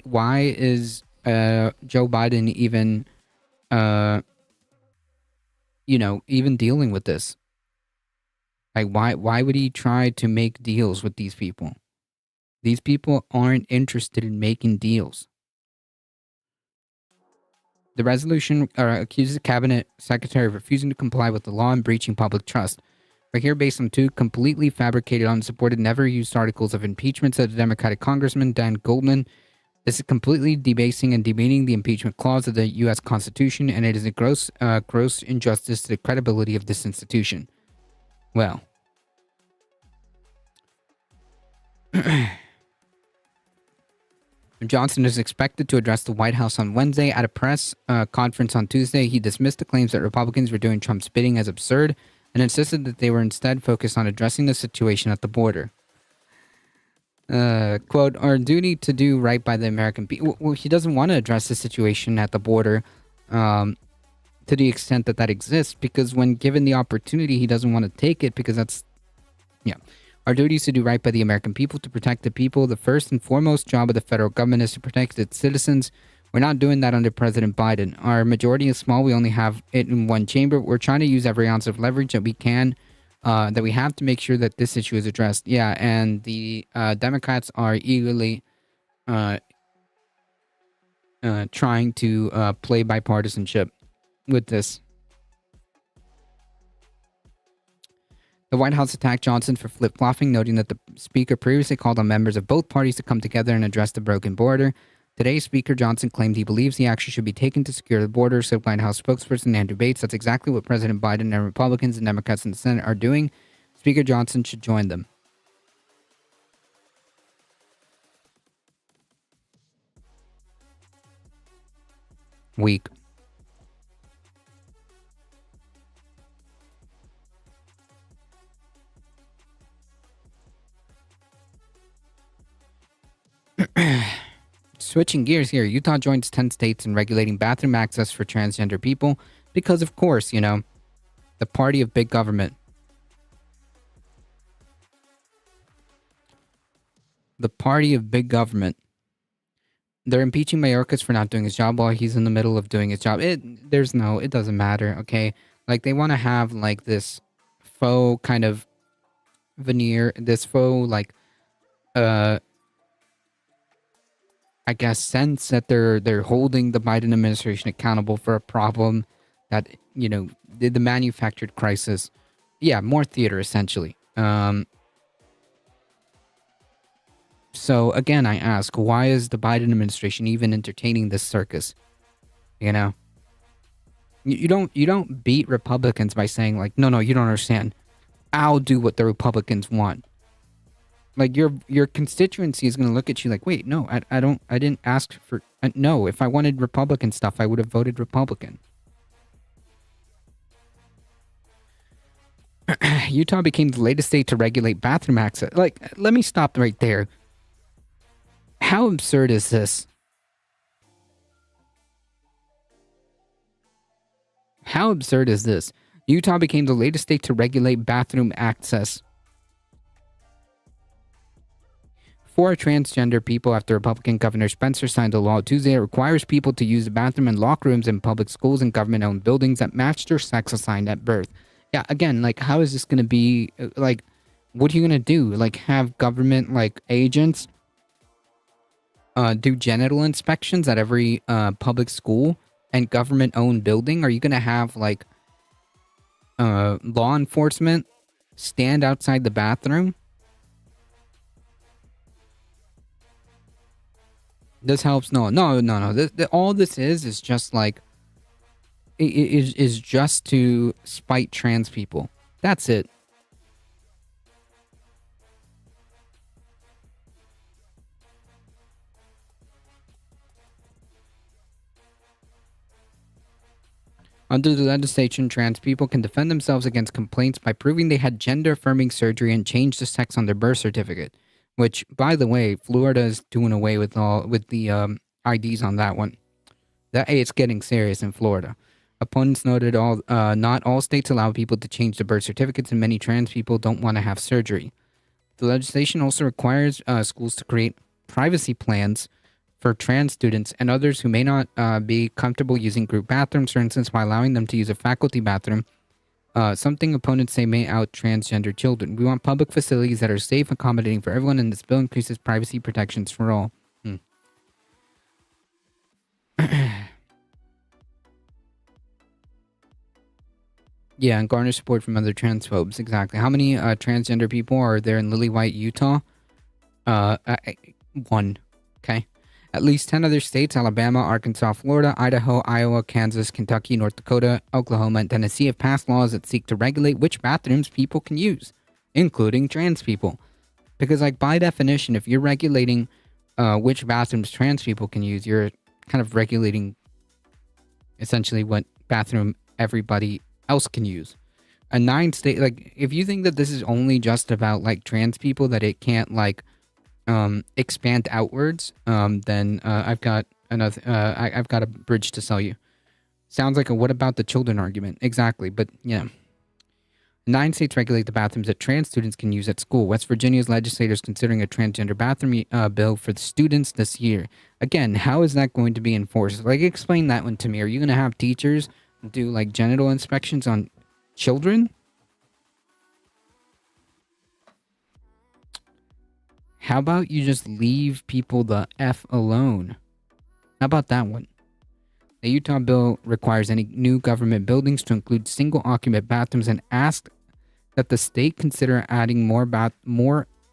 is Joe Biden even, even dealing with this? Why would he try to make deals with these people? These people aren't interested in making deals. The resolution accuses the cabinet secretary of refusing to comply with the law and breaching public trust. We're here based on 2 completely fabricated, unsupported, never-used articles of impeachment, said the Democratic Congressman Dan Goldman. This is completely debasing and demeaning the impeachment clause of the U.S. Constitution, and it is a gross injustice to the credibility of this institution. Well. Johnson is expected to address the White House on Wednesday. At a press conference on Tuesday, he dismissed the claims that Republicans were doing Trump's bidding as absurd and insisted that they were instead focused on addressing the situation at the border. Quote, our duty to do right by the American people. Well, he doesn't want to address the situation at the border to the extent that that exists, because when given the opportunity, he doesn't want to take it because that's, yeah. Our duty is to do right by the American people, to protect the people. The first and foremost job of the federal government is to protect its citizens. We're not doing that under President Biden. Our majority is small. We only have it in one chamber. We're trying to use every ounce of leverage that we can, that we have to make sure that this issue is addressed. Yeah, and the Democrats are eagerly trying to play bipartisanship with this. The White House attacked Johnson for flip-flopping, noting that the speaker previously called on members of both parties to come together and address the broken border. Today, Speaker Johnson claimed he believes the action should be taken to secure the border, said White House spokesperson Andrew Bates. That's exactly what President Biden and Republicans and Democrats in the Senate are doing. Speaker Johnson should join them. Weak. Switching gears here, Utah joins 10 states in regulating bathroom access for transgender people because, of course, you know, the party of big government. The party of big government. They're impeaching Mayorkas for not doing his job while he's in the middle of doing his job. It doesn't matter, okay? Like, they want to have, like, this faux kind of veneer, this faux, like, I guess, sense that they're holding the Biden administration accountable for a problem that, you know, the manufactured crisis. Yeah, more theater, essentially. So, again, I ask, why is the Biden administration even entertaining this circus? You know? You don't beat Republicans by saying, like, no, you don't understand. I'll do what the Republicans want. Like, your constituency is going to look at you like, wait, no, I didn't ask for, no, if I wanted Republican stuff, I would have voted Republican. Utah became the latest state to regulate bathroom access. Like, let me stop right there. How absurd is this? How absurd is this? Utah became the latest state to regulate bathroom access for transgender people after Republican Governor Spencer signed a law Tuesday that requires people to use the bathroom and locker rooms in public schools and government-owned buildings that match their sex assigned at birth. Yeah, again, like, how is this going to be, like, what are you going to do? Like, have government, like, agents do genital inspections at every public school and government-owned building? Are you going to have, like, law enforcement stand outside the bathroom? This helps. No. All this is just like, is just to spite trans people. That's it. Under the legislation, trans people can defend themselves against complaints by proving they had gender-affirming surgery and changed the sex on their birth certificate. Which, by the way, Florida is doing away with the IDs on that one. It's getting serious in Florida. Opponents noted not all states allow people to change their birth certificates, and many trans people don't want to have surgery. The legislation also requires schools to create privacy plans for trans students and others who may not be comfortable using group bathrooms, for instance, by allowing them to use a faculty bathroom. Something opponents say may out transgender children. We want public facilities that are safe, accommodating for everyone, and this bill increases privacy protections for all. Yeah, and garner support from other transphobes. Exactly. How many transgender people are there in Lily White, Utah? One. Okay. At least 10 other states, Alabama, Arkansas, Florida, Idaho, Iowa, Kansas, Kentucky, North Dakota, Oklahoma, and Tennessee have passed laws that seek to regulate which bathrooms people can use, including trans people. Because, like, by definition, if you're regulating which bathrooms trans people can use, you're kind of regulating essentially what bathroom everybody else can use. A 9-state, like, if you think that this is only just about, like, trans people, that it can't, like, expand outwards, then I've got another, I've got a bridge to sell you. Sounds like a what about the children argument. Exactly, but yeah. 9 states regulate the bathrooms that trans students can use at school. West Virginia's legislators considering a transgender bathroom bill for the students this year. Again, how is that going to be enforced? Like, explain that one to me. Are you going to have teachers do, like, genital inspections on children? How about you just leave people the F alone? How about that one? The Utah bill requires any new government buildings to include single-occupant bathrooms and asked that the state consider adding more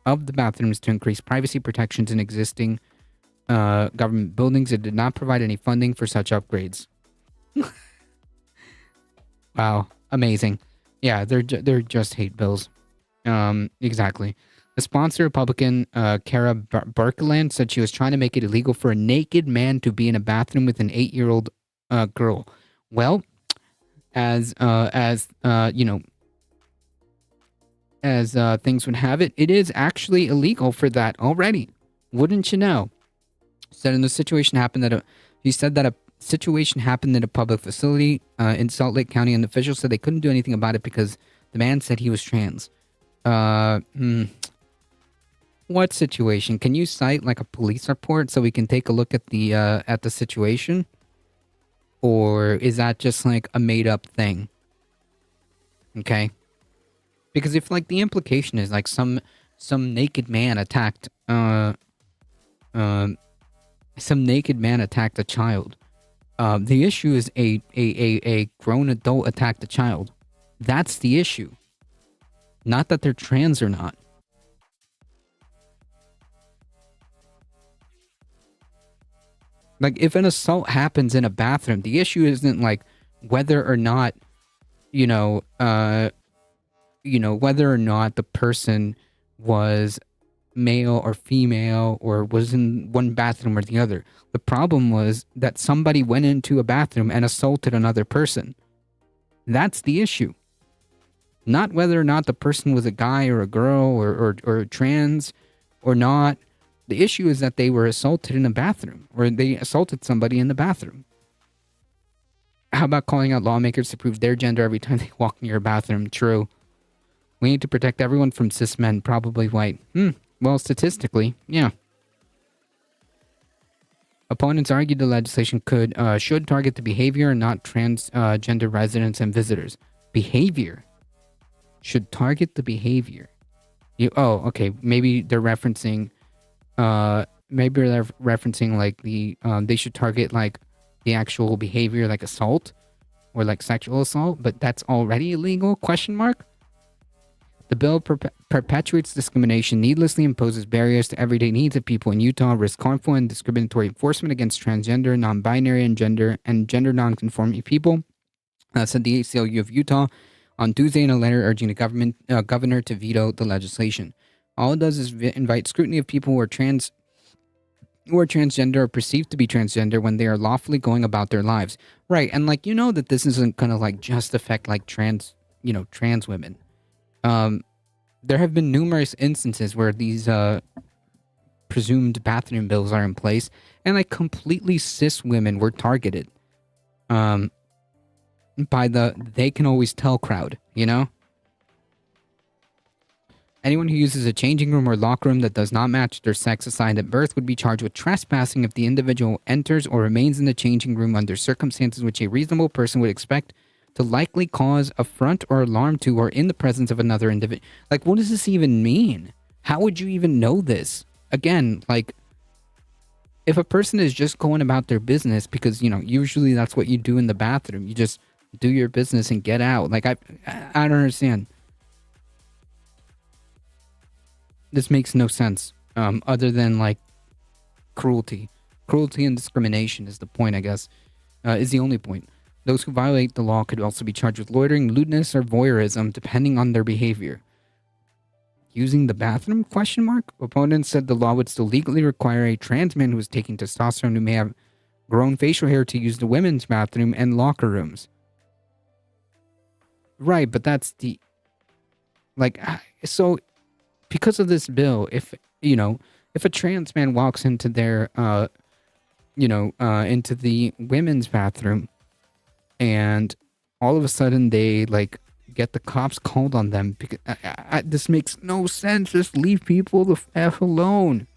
of the bathrooms to increase privacy protections in existing government buildings. It did not provide any funding for such upgrades. Wow, amazing. Yeah, they're just hate bills. Exactly. The sponsor, Republican Kara Berkeland, said she was trying to make it illegal for a naked man to be in a bathroom with an 8-year-old girl. Well, as you know, as things would have it, it is actually illegal for that already. Wouldn't you know? Said a situation happened at a public facility in Salt Lake County, and officials said they couldn't do anything about it because the man said he was trans. What situation? Can you cite like a police report so we can take a look at the situation? Or is that just like a made up thing? Okay. Because if like the implication is like some naked man attacked a child. The issue is a grown adult attacked a child. That's the issue. Not that they're trans or not. Like, if an assault happens in a bathroom, the issue isn't like whether or not, whether or not the person was male or female or was in one bathroom or the other. The problem was that somebody went into a bathroom and assaulted another person. That's the issue. Not whether or not the person was a guy or a girl or trans or not. The issue is that they were assaulted in a bathroom, or they assaulted somebody in the bathroom. How about calling out lawmakers to prove their gender every time they walk near a bathroom? True. We need to protect everyone from cis men, probably white. Well, statistically, yeah. Opponents argued the legislation should target the behavior and not transgender residents and visitors. Behavior. Should target the behavior. Okay. Maybe they're referencing like they should target like the actual behavior, like assault or like sexual assault, but that's already illegal? ? The bill perpetuates discrimination, needlessly imposes barriers to everyday needs of people in Utah, risks harmful and discriminatory enforcement against transgender, non-binary, and gender non-conforming people, said the ACLU of Utah on Tuesday in a letter urging the governor to veto the legislation. All it does is invite scrutiny of people who are transgender or perceived to be transgender when they are lawfully going about their lives. Right, and like, that this isn't gonna like just affect like trans women. There have been numerous instances where these presumed bathroom bills are in place, and like completely cis women were targeted by the they can always tell crowd, Anyone who uses a changing room or locker room that does not match their sex assigned at birth would be charged with trespassing if the individual enters or remains in the changing room under circumstances which a reasonable person would expect to likely cause affront or alarm to or in the presence of another individual. Like, what does this even mean? How would you even know this? Again, like, if a person is just going about their business because, usually that's what you do in the bathroom. You just do your business and get out. Like, I don't understand. This makes no sense, other than, like, cruelty. Cruelty and discrimination is the point, I guess. Is the only point. Those who violate the law could also be charged with loitering, lewdness, or voyeurism, depending on their behavior. Using the bathroom? ? Opponents said the law would still legally require a trans man who is taking testosterone who may have grown facial hair to use the women's bathroom and locker rooms. Right, but that's the... Like, so, because of this bill, if a trans man walks into their, into the women's bathroom, and all of a sudden they, like, get the cops called on them, because this makes no sense. Just leave people the F alone.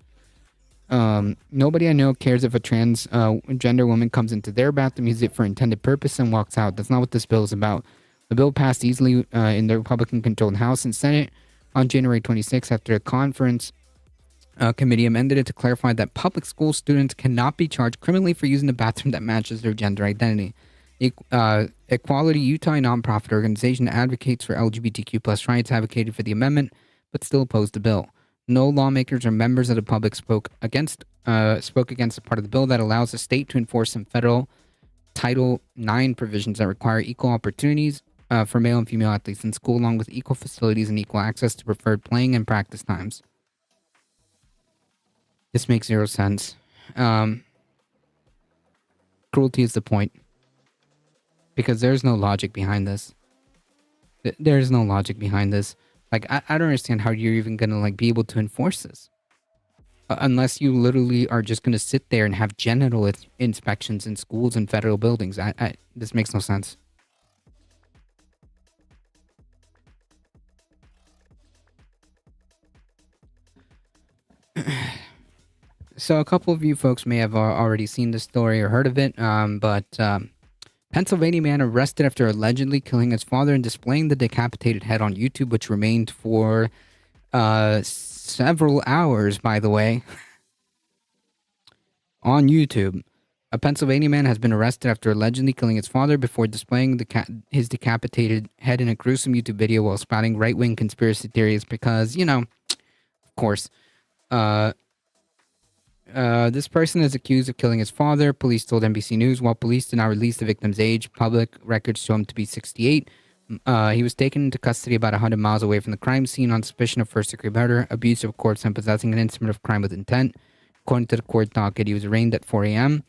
Nobody I know cares if a transgender woman comes into their bathroom, uses it for intended purpose, and walks out. That's not what this bill is about. The bill passed easily in the Republican-controlled House and Senate on January 26 after a conference committee amended it to clarify that public school students cannot be charged criminally for using a bathroom that matches their gender identity. Equality Utah, a nonprofit organization that advocates for LGBTQ plus rights, advocated for the amendment, but still opposed the bill. No lawmakers or members of the public spoke against the part of the bill that allows the state to enforce some federal Title IX provisions that require equal opportunities for male and female athletes in school, along with equal facilities and equal access to preferred playing and practice times. This makes zero sense. Cruelty is the point. Because there's no logic behind this. There's no logic behind this. Like, I don't understand how you're even going to, like, be able to enforce this. Unless you literally are just going to sit there and have genital inspections in schools and federal buildings. This makes no sense. So a couple of you folks may have already seen this story or heard of it, but Pennsylvania man arrested after allegedly killing his father and displaying the decapitated head on YouTube, which remained for several hours, by the way, on YouTube. A Pennsylvania man has been arrested after allegedly killing his father before displaying his decapitated head in a gruesome YouTube video while spouting right-wing conspiracy theories because, of course, this person is accused of killing his father, police told NBC News. While police did not release the victim's age, public records show him to be 68. He was taken into custody about 100 miles away from the crime scene on suspicion of first-degree murder, abuse of corpse, and possessing an instrument of crime with intent. According to the court docket, he was arraigned at 4 a.m.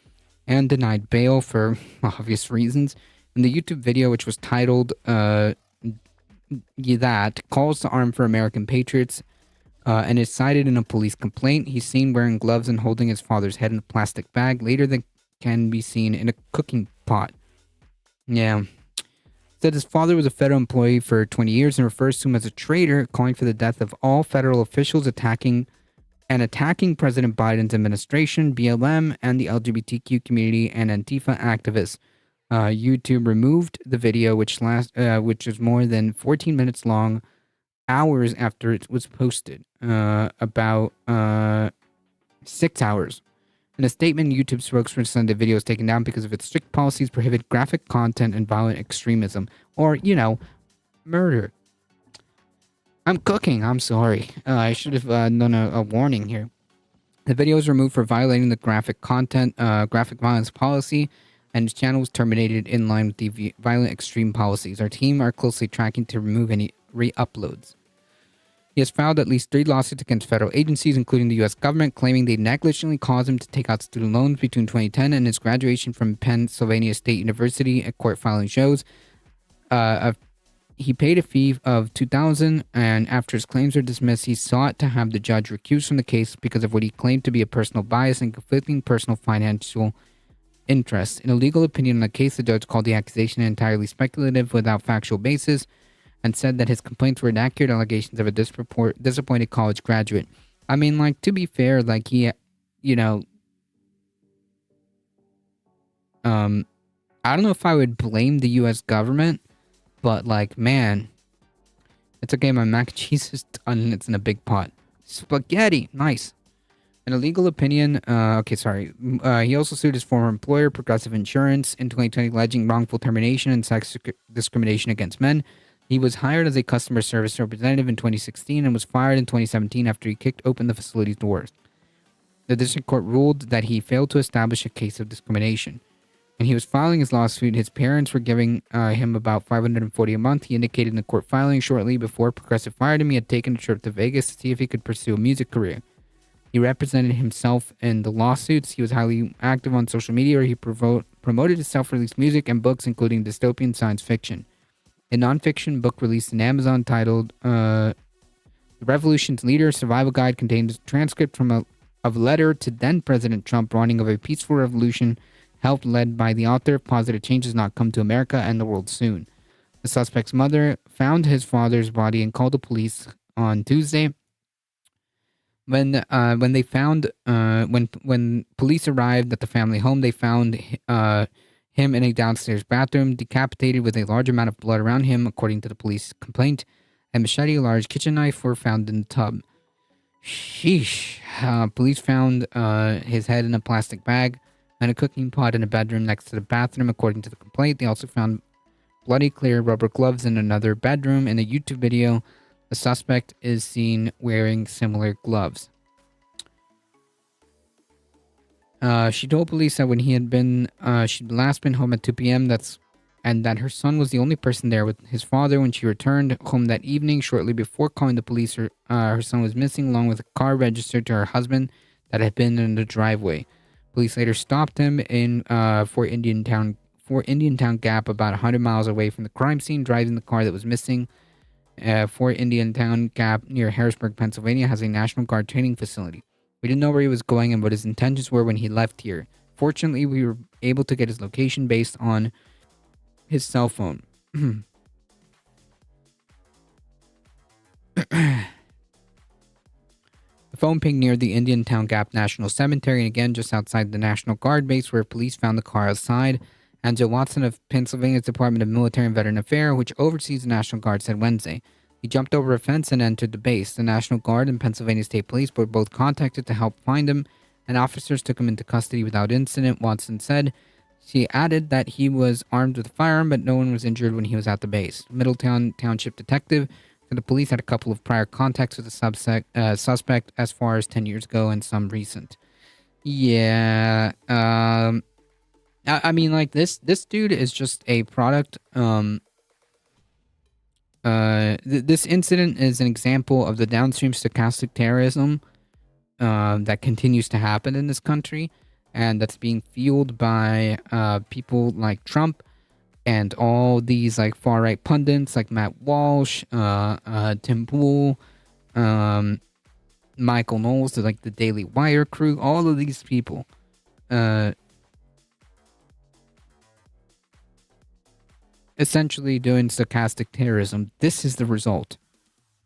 and denied bail for obvious reasons. In the YouTube video, which was titled That Calls to Arm for American Patriots, and is cited in a police complaint, he's seen wearing gloves and holding his father's head in a plastic bag. Later, they can be seen in a cooking pot. Yeah. Said his father was a federal employee for 20 years and refers to him as a traitor, calling for the death of all federal officials attacking President Biden's administration, BLM, and the LGBTQ community and Antifa activists. YouTube removed the video, which is more than 14 minutes long, hours after it was posted, about 6 hours. In a statement, YouTube spokesperson said the video was taken down because of its strict policies prohibit graphic content and violent extremism, or, murder. I'm cooking, I'm sorry. I should have done a warning here. The video was removed for violating the graphic violence policy, and his channel was terminated in line with the violent extreme policies. Our team are closely tracking to remove any re-uploads. He has filed at least 3 lawsuits against federal agencies, including the U.S. government, claiming they negligently caused him to take out student loans between 2010 and his graduation from Pennsylvania State University. A court filing shows he paid a fee of $2,000, and after his claims were dismissed, he sought to have the judge recused from the case because of what he claimed to be a personal bias and conflicting personal financial interests. In a legal opinion on the case, the judge called the accusation entirely speculative without factual basis, and said that his complaints were inaccurate allegations of a disappointed college graduate. I mean, like, to be fair, like, he, I don't know if I would blame the U.S. government, but, like, man, it's okay, my mac and cheese is done and it's in a big pot. Spaghetti, nice. In a legal opinion, he also sued his former employer, Progressive Insurance, in 2020, alleging wrongful termination and sex discrimination against men. He was hired as a customer service representative in 2016 and was fired in 2017 after he kicked open the facility's doors. The district court ruled that he failed to establish a case of discrimination. When he was filing his lawsuit, his parents were giving him about $540 a month. He indicated in the court filing shortly before Progressive fired him, he had taken a trip to Vegas to see if he could pursue a music career. He represented himself in the lawsuits. He was highly active on social media where he promoted his self-released music and books, including dystopian science fiction. A nonfiction book released in Amazon titled The Revolution's Leader Survival Guide contains a transcript from of a letter to then-President Trump warning of a peaceful revolution helped led by the author if positive change does not come to America and the world soon. The suspect's mother found his father's body and called the police on Tuesday. When police arrived at the family home, they found him in a downstairs bathroom, decapitated with a large amount of blood around him, according to the police complaint. A machete, a large kitchen knife were found in the tub. Sheesh. Police found his head in a plastic bag and a cooking pot in a bedroom next to the bathroom, according to the complaint. They also found bloody clear rubber gloves in another bedroom. In a YouTube video, the suspect is seen wearing similar gloves. She told police that when he had been, she'd last been home at 2 p.m. And that her son was the only person there with his father when she returned home that evening. Shortly before calling the police, her son was missing, along with a car registered to her husband that had been in the driveway. Police later stopped him in Fort Indian Town Gap, about 100 miles away from the crime scene, driving the car that was missing. Fort Indian Town Gap near Harrisburg, Pennsylvania, has a National Guard training facility. We didn't know where he was going and what his intentions were when he left here. Fortunately, we were able to get his location based on his cell phone. The phone pinged near the Indian Town Gap National Cemetery, and again just outside the National Guard base, where police found the car outside. Angela Watson of Pennsylvania's Department of Military and Veteran Affairs, which oversees the National Guard, said Wednesday. He jumped over a fence and entered the base. The National Guard and Pennsylvania State Police were both contacted to help find him, and officers took him into custody without incident, Watson said. She added that he was armed with a firearm, but no one was injured when he was at the base. Middletown Township Detective said the police had a couple of prior contacts with the suspect as far as 10 years ago and some recent. Yeah, I mean, like, this dude is just a product. This incident is an example of the downstream stochastic terrorism that continues to happen in this country, and that's being fueled by people like Trump and all these like far right pundits like Matt Walsh, Tim Pool, Michael Knowles, like the Daily Wire crew. All of these people. Essentially doing stochastic terrorism. This is the result.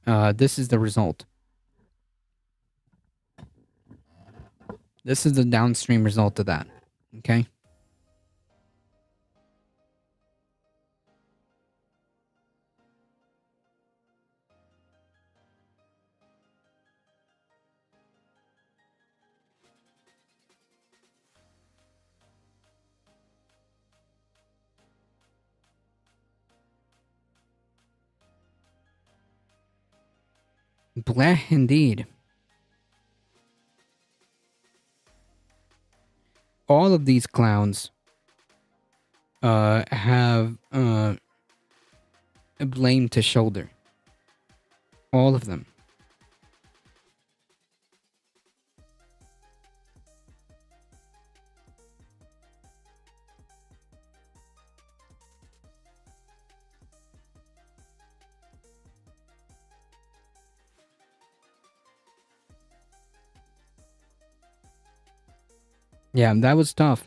This is the result. This is the downstream result of that. Okay? Blah, indeed. All of these clowns have a blame to shoulder. All of them. Yeah, that was tough.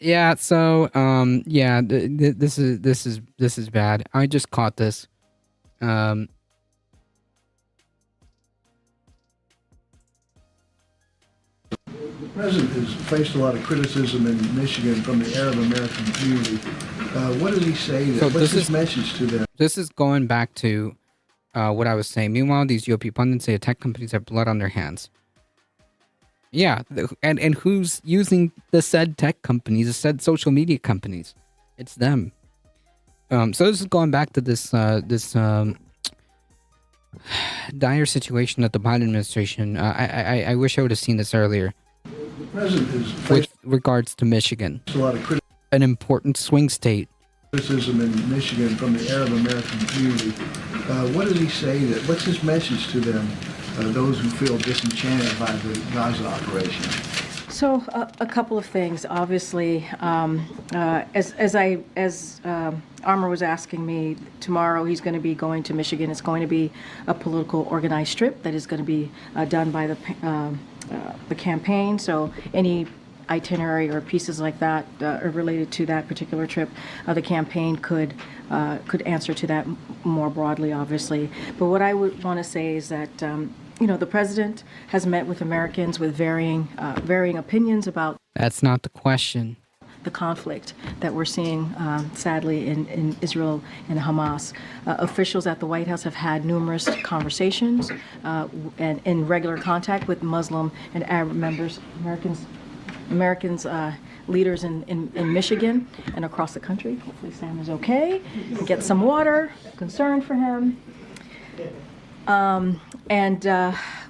Yeah, so yeah, this is bad. I just caught this. The president has faced a lot of criticism in Michigan from the Arab American community. What does he say? What's his message to them? This is going back to what I was saying. Meanwhile, these GOP pundits say tech companies have blood on their hands. Yeah, and who's using the said tech companies, the said social media companies? It's them. So this is going back to this dire situation that the Biden administration. I wish I would have seen this earlier. The president is with regards to Michigan, a lot of an important swing state. Criticism in Michigan from the Arab American community. What does he say? What's his message to them, those who feel disenchanted by the Gaza operation? So a couple of things. Obviously, as Armor was asking me, tomorrow he's going to be going to Michigan. It's going to be a political organized trip that is going to be done by the campaign. So any itinerary or pieces like that are related to that particular trip, the campaign could answer to that more broadly, obviously. But what I would want to say is that the president has met with Americans with varying opinions about. That's not the question. The conflict that we're seeing, sadly, in Israel and Hamas. Officials at the White House have had numerous conversations and in regular contact with Muslim and Arab Americans, leaders in Michigan and across the country. Hopefully Sam is okay. Get some water. Concerned for him.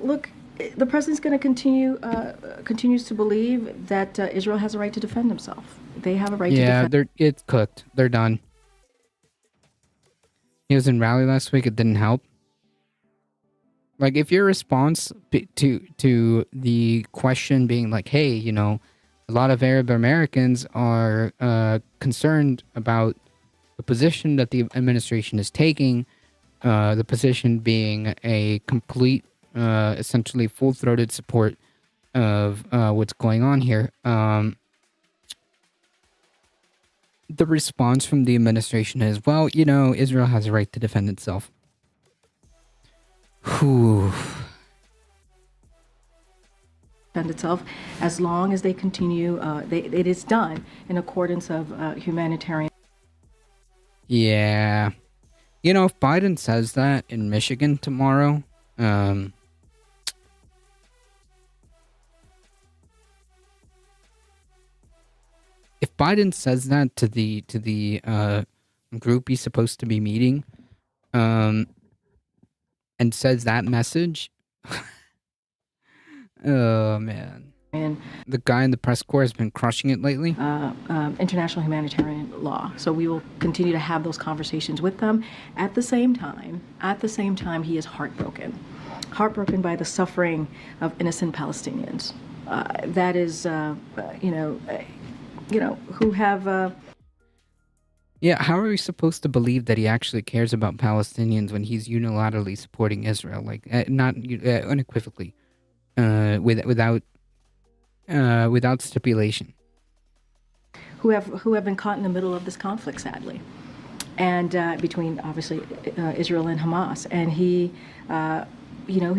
Look, the president's going to continues to believe that Israel has a right to defend himself. They have a right to defend. Yeah, it's cooked. They're done. He was in rally last week. It didn't help. Like, if your response to the question being like, hey, a lot of Arab Americans are concerned about the position that the administration is taking, the position being a complete, essentially full-throated support of what's going on here. The response from the administration is, well, Israel has a right to defend itself. Whew. Defend itself as long as they continue. It is done in accordance of humanitarian. Yeah. If Biden says that in Michigan tomorrow, if Biden says that to the group he's supposed to be meeting, and says that message, oh man, the guy in the press corps has been crushing it lately. International humanitarian law. So we will continue to have those conversations with them. At the same time, he is heartbroken by the suffering of innocent Palestinians. That is, who have. Yeah, how are we supposed to believe that he actually cares about Palestinians when he's unilaterally supporting Israel, like not unequivocally, without stipulation? Who have been caught in the middle of this conflict, sadly, and between obviously Israel and Hamas, and he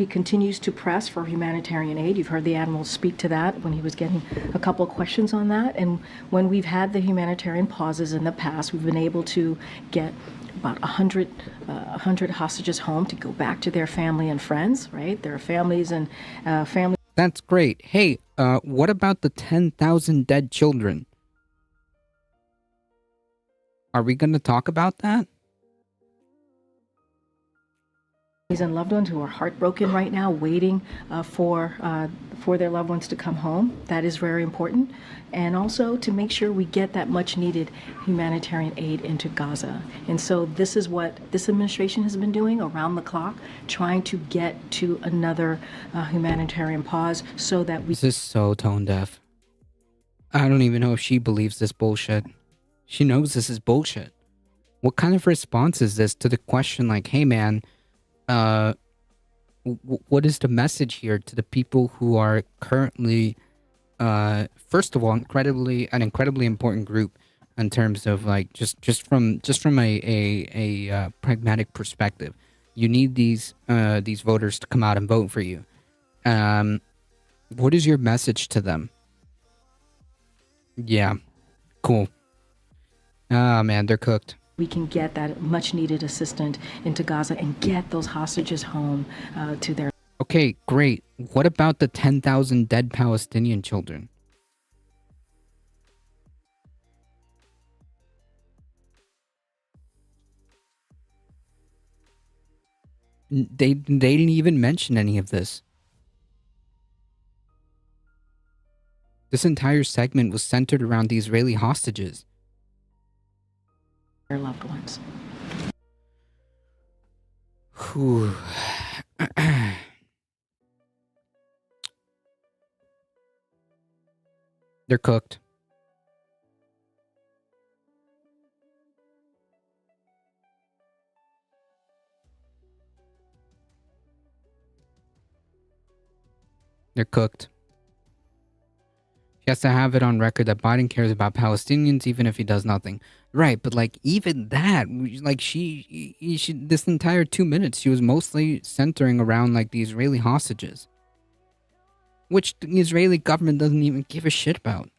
continues to press for humanitarian aid. You've heard the admiral speak to that when he was getting a couple of questions on that. And when we've had the humanitarian pauses in the past, we've been able to get about 100 hostages home to go back to their family and friends, right? Their families and families. That's great. Hey, what about the 10,000 dead children? Are we going to talk about that? And loved ones who are heartbroken right now, waiting for their loved ones to come home. That is very important. And also to make sure we get that much needed humanitarian aid into Gaza. And so this is what this administration has been doing around the clock, trying to get to another humanitarian pause so that we... This is so tone deaf. I don't even know if she believes this bullshit. She knows this is bullshit. What kind of response is this to the question like, hey man, what is the message here to the people who are currently, first of all, an incredibly important group in terms of like just from a pragmatic perspective. You need these voters to come out and vote for you. What is your message to them? Yeah, cool. Ah man, they're cooked. we can get that much needed assistance into Gaza and get those hostages home to their. Okay, great. What about the 10,000 dead Palestinian children? They didn't even mention any of this. This entire segment was centered around the Israeli hostages. Their loved ones. Whew. They're cooked. They're cooked. He has to have it on record that Biden cares about Palestinians even if he does nothing. Right, but like even that, like she this entire 2 minutes, she was mostly centering around like the Israeli hostages. Which the Israeli government doesn't even give a shit about.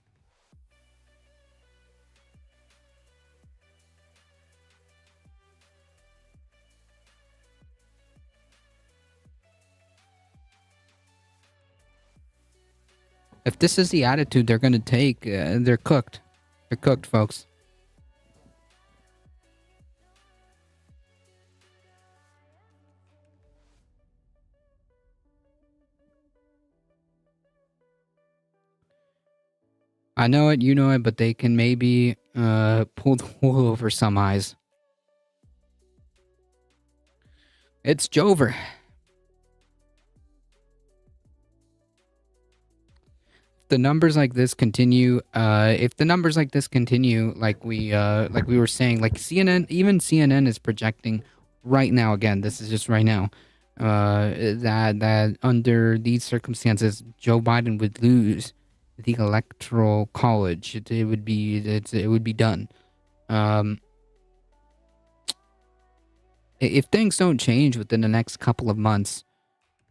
If this is the attitude they're going to take, they're cooked. They're cooked, folks. I know it, you know it, but they can maybe pull the wool over some eyes. It's Jover. The numbers like this continue, if the numbers like this continue, like we were saying, like CNN, even CNN is projecting right now, again, this is just right now, that under these circumstances, Joe Biden would lose the Electoral College. It would be done. If things don't change within the next couple of months,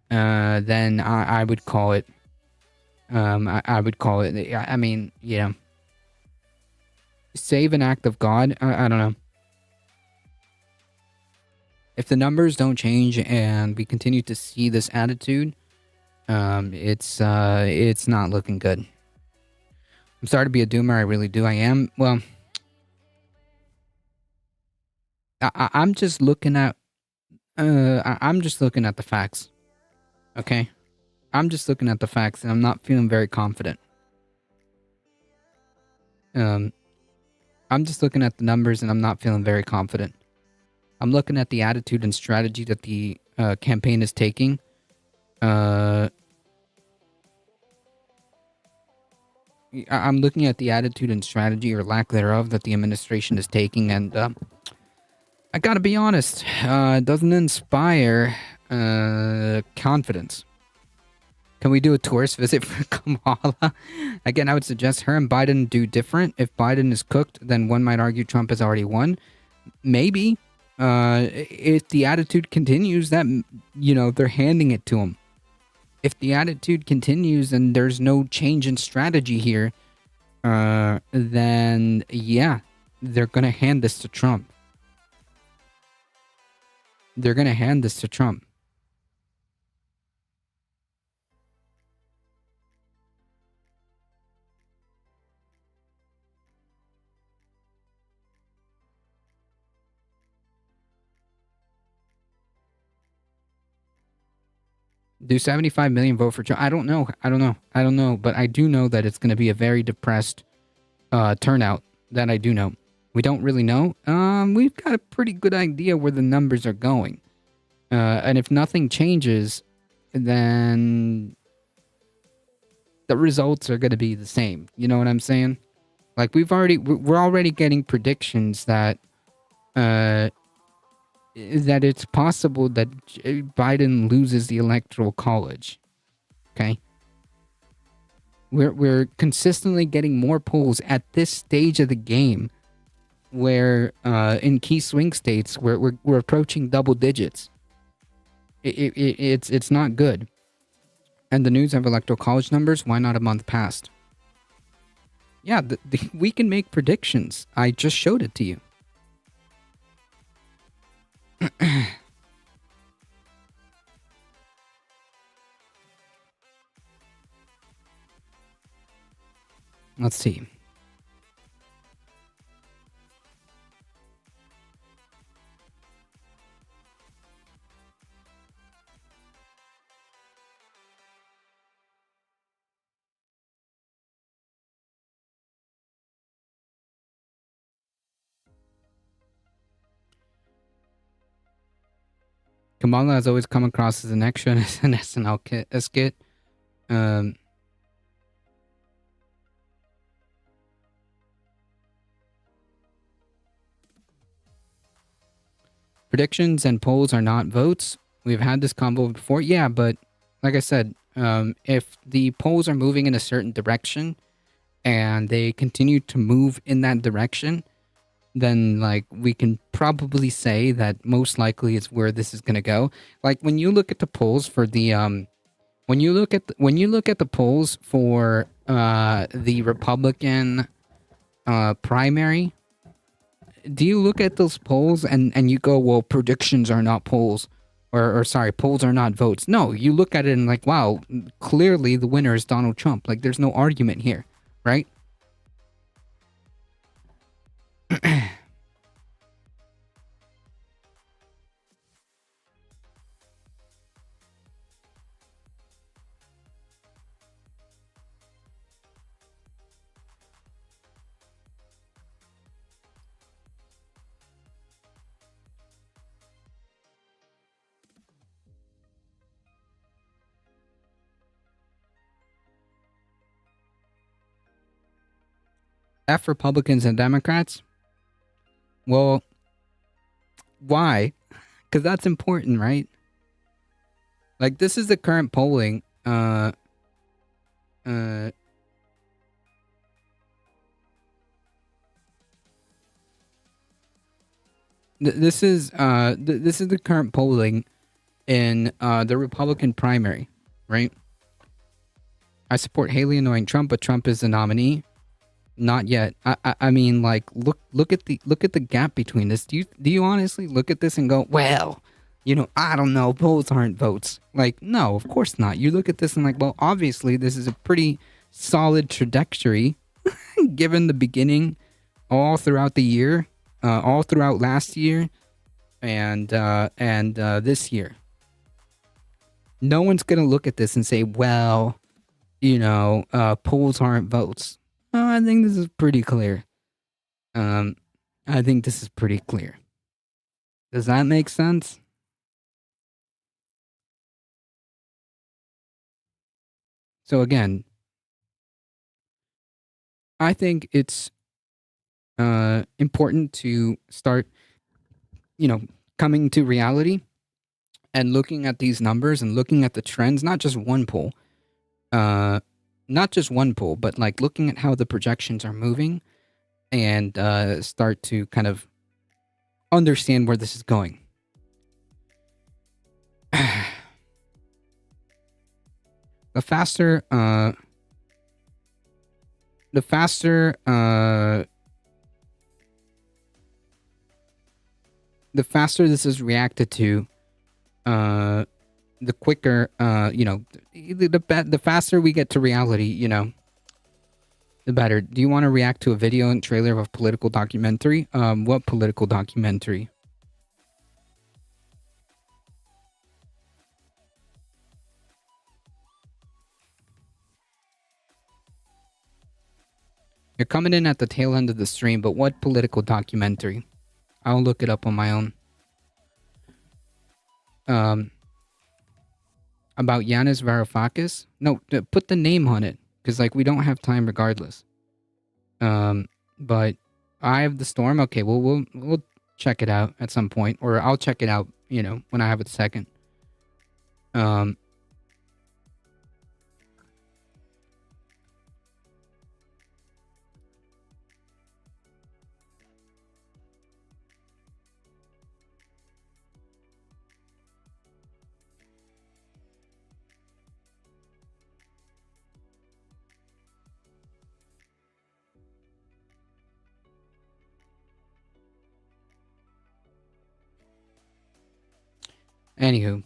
then I would call it. I would call it. I mean, yeah. Save an act of God. I don't know. If the numbers don't change and we continue to see this attitude, it's not looking good. I'm sorry to be a doomer. I really do. I am. Well, I'm just looking at. I'm just looking at the facts. Okay. I'm just looking at the facts, and I'm not feeling very confident. I'm just looking at the numbers, and I'm not feeling very confident. I'm looking at the attitude and strategy that the campaign is taking. I'm looking at the attitude and strategy, or lack thereof, that the administration is taking, and I gotta be honest, it doesn't inspire confidence. Can we do a tourist visit for Kamala? Again, I would suggest her and Biden do different. If Biden is cooked, then one might argue Trump has already won. Maybe. If the attitude continues, that, you know, they're handing it to him. If the attitude continues and there's no change in strategy here, then, yeah, they're going to hand this to Trump. They're going to hand this to Trump. Do 75 million vote for Trump? I don't know. But I do know that it's going to be a very depressed turnout. That I do know. We don't really know. We've got a pretty good idea where the numbers are going. And if nothing changes, then the results are going to be the same. You know what I'm saying? Like we're already getting predictions that it's possible that Biden loses the Electoral College. Okay? We're consistently getting more polls at this stage of the game where in key swing states we're approaching double digits. It's not good. And the news of Electoral College numbers, why not a month past? Yeah, we can make predictions. I just showed it to you. Let's see. Kamala has always come across as an extra as an SNL skit. Predictions and polls are not votes. We've had this convo before. Yeah, but like I said, if the polls are moving in a certain direction and they continue to move in that direction, then like we can probably say that most likely it's where this is going to go. Like when you look at the polls for the when you look at the polls for the Republican primary, do you look at those polls and you go, well, predictions are not polls, or sorry, polls are not votes? No, you look at it and like, wow, clearly the winner is Donald Trump. Like there's no argument here, right? F Republicans and Democrats? Well, why? Because that's important, right? Like, this is the current polling. This is the current polling in the Republican primary, right? I support Haley annoying Trump, but Trump is the nominee. Not yet. I mean, like, look at the gap between this. Do you honestly look at this and go, well, you know, I don't know, polls aren't votes? Like, no, of course not. You look at this and like, well, obviously this is a pretty solid trajectory, given the beginning, all throughout the year, all throughout last year, and this year. No one's gonna look at this and say, well, you know, polls aren't votes. I think this is pretty clear. I think this is pretty clear. Does that make sense? So again, I think it's important to start, you know, coming to reality and looking at these numbers and looking at the trends, not just one poll. Not just one poll, but like looking at how the projections are moving and start to kind of understand where this is going. The faster this is reacted to, the quicker, you know, the faster we get to reality, you know, the better. Do you want to react to a video and trailer of a political documentary? What political documentary? You're coming in at the tail end of the stream, but what political documentary? I'll look it up on my own. About Yanis Varoufakis? No, put the name on it, because like we don't have time regardless. But Eye of the Storm. Okay, well we'll check it out at some point, or I'll check it out, you know, when I have a second. Anywho,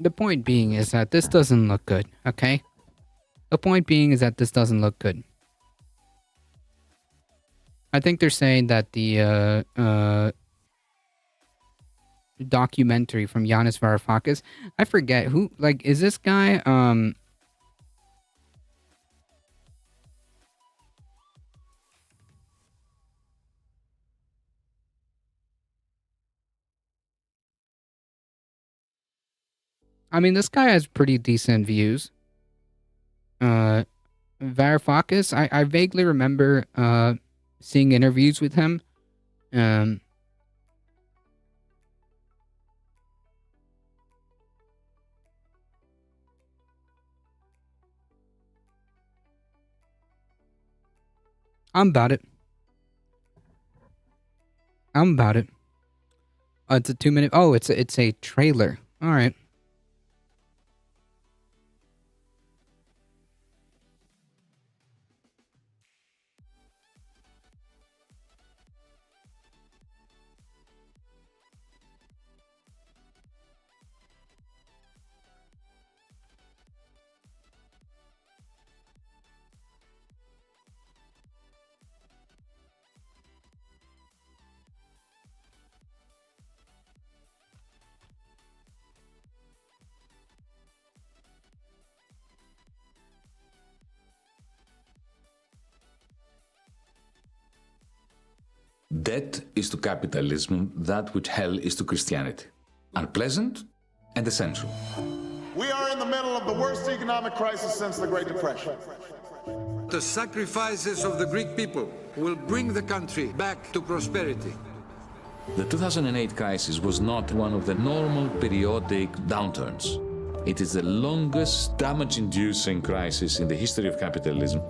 The point being is that this doesn't look good, okay? The point being is that this doesn't look good. I think they're saying that the documentary from Yanis Varoufakis, I forget who, like, is this guy, I mean, this guy has pretty decent views. Varoufakis, I vaguely remember seeing interviews with him. I'm about it. It's a 2-minute. Oh, it's a trailer. All right. Debt is to capitalism that which hell is to Christianity. Unpleasant and essential. We are in the middle of the worst economic crisis since the Great Depression. The sacrifices of the Greek people will bring the country back to prosperity. The 2008 crisis was not one of the normal periodic downturns. It is the longest damage-inducing crisis in the history of capitalism.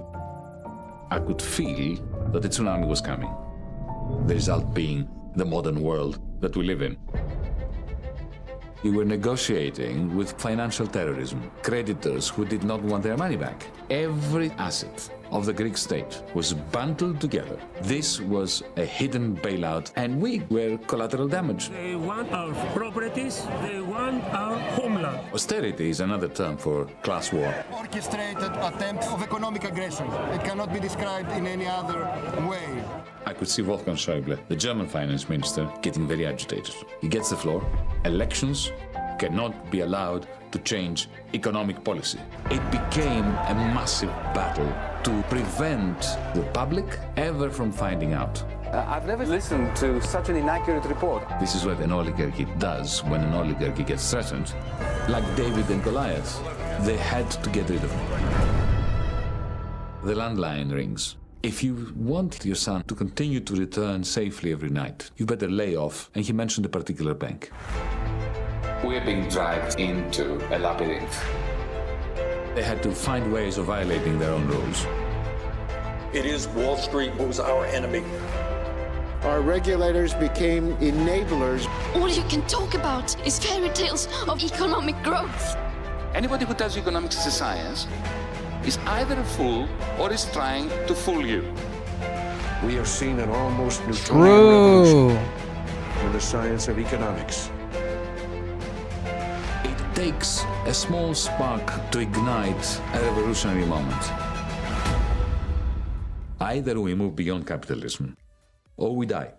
I could feel that the tsunami was coming. The result being the modern world that we live in. We were negotiating with financial terrorism, creditors who did not want their money back. Every asset of the Greek state was bundled together. This was a hidden bailout, and we were collateral damage. They want our properties, they want our homeland. Austerity is another term for class war. Orchestrated attempt of economic aggression. It cannot be described in any other way. I could see Wolfgang Schäuble, the German finance minister, getting very agitated. He gets the floor. Elections cannot be allowed to change economic policy. It became a massive battle to prevent the public ever from finding out. I've never listened to such an inaccurate report. This is what an oligarchy does when an oligarchy gets threatened. Like David and Goliath, they had to get rid of him. The landline rings. If you want your son to continue to return safely every night, you better lay off, and he mentioned a particular bank. We're being dragged into a labyrinth. They had to find ways of violating their own rules. It is Wall Street who's our enemy. Our regulators became enablers. All you can talk about is fairy tales of economic growth. Anybody who does economics as a science is either a fool or is trying to fool you. We have seen an almost Newtonian revolution in the science of economics. It takes a small spark to ignite a revolutionary moment. Either we move beyond capitalism, or we die.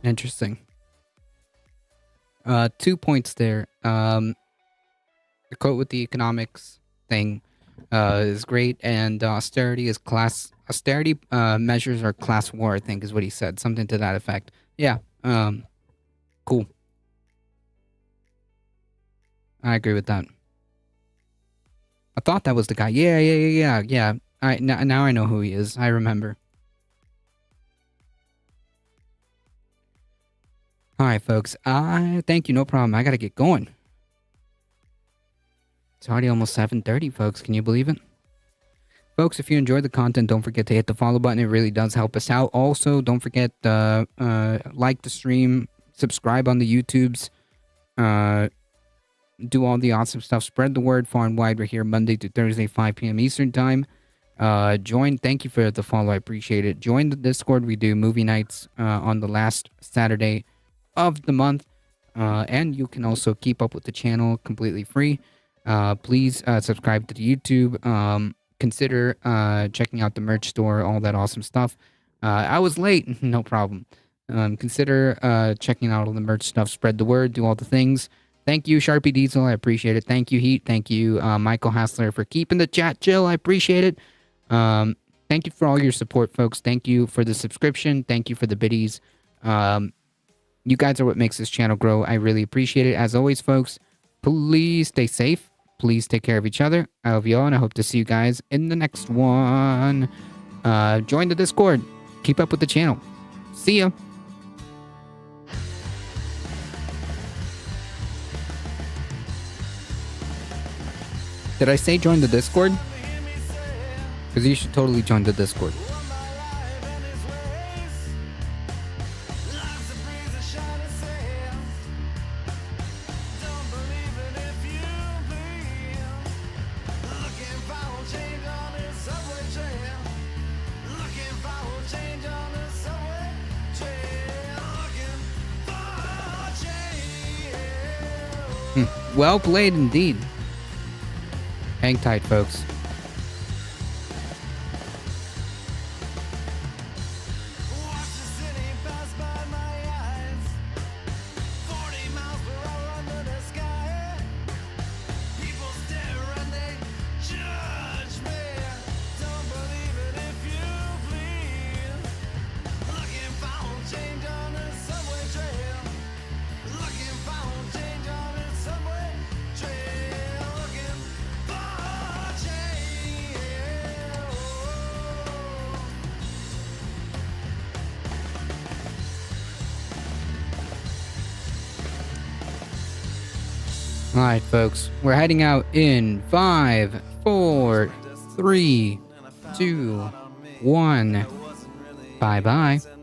Interesting. 2 points there. The quote with the economics thing is great, and austerity measures are class war, I think is what he said. Something to that effect. Yeah. Cool. I agree with that. I thought that was the guy. Yeah. Now I know who he is. I remember. All right, folks. Thank you. No problem. I gotta get going. It's already almost 7:30, folks. Can you believe it? Folks, if you enjoyed the content, don't forget to hit the follow button. It really does help us out. Also, don't forget like the stream, subscribe on the YouTubes, do all the awesome stuff. Spread the word far and wide. We're here Monday to Thursday, 5 p.m. Eastern Time. Join. Thank you for the follow. I appreciate it. Join the Discord. We do movie nights on the last Saturday of the month. And you can also keep up with the channel completely free. Please subscribe to the YouTube. Consider checking out the merch store, all that awesome stuff. I was late, no problem. Consider checking out all the merch stuff, spread the word, do all the things. Thank you, Sharpie Diesel, I appreciate it. Thank you, Heat. Thank you, Michael Hassler, for keeping the chat chill. I appreciate it. Thank you for all your support, folks. Thank you for the subscription. Thank you for the biddies. You guys are what makes this channel grow. I really appreciate it. As always, folks, please stay safe. Please take care of each other. I love you all, and I hope to see you guys in the next one. Join the Discord. Keep up with the channel. See ya. Did I say join the Discord? Because you should totally join the Discord. Well played indeed. Hang tight, folks. Alright, folks. We're heading out in 5, 4, 3, 2, 1. Bye-bye.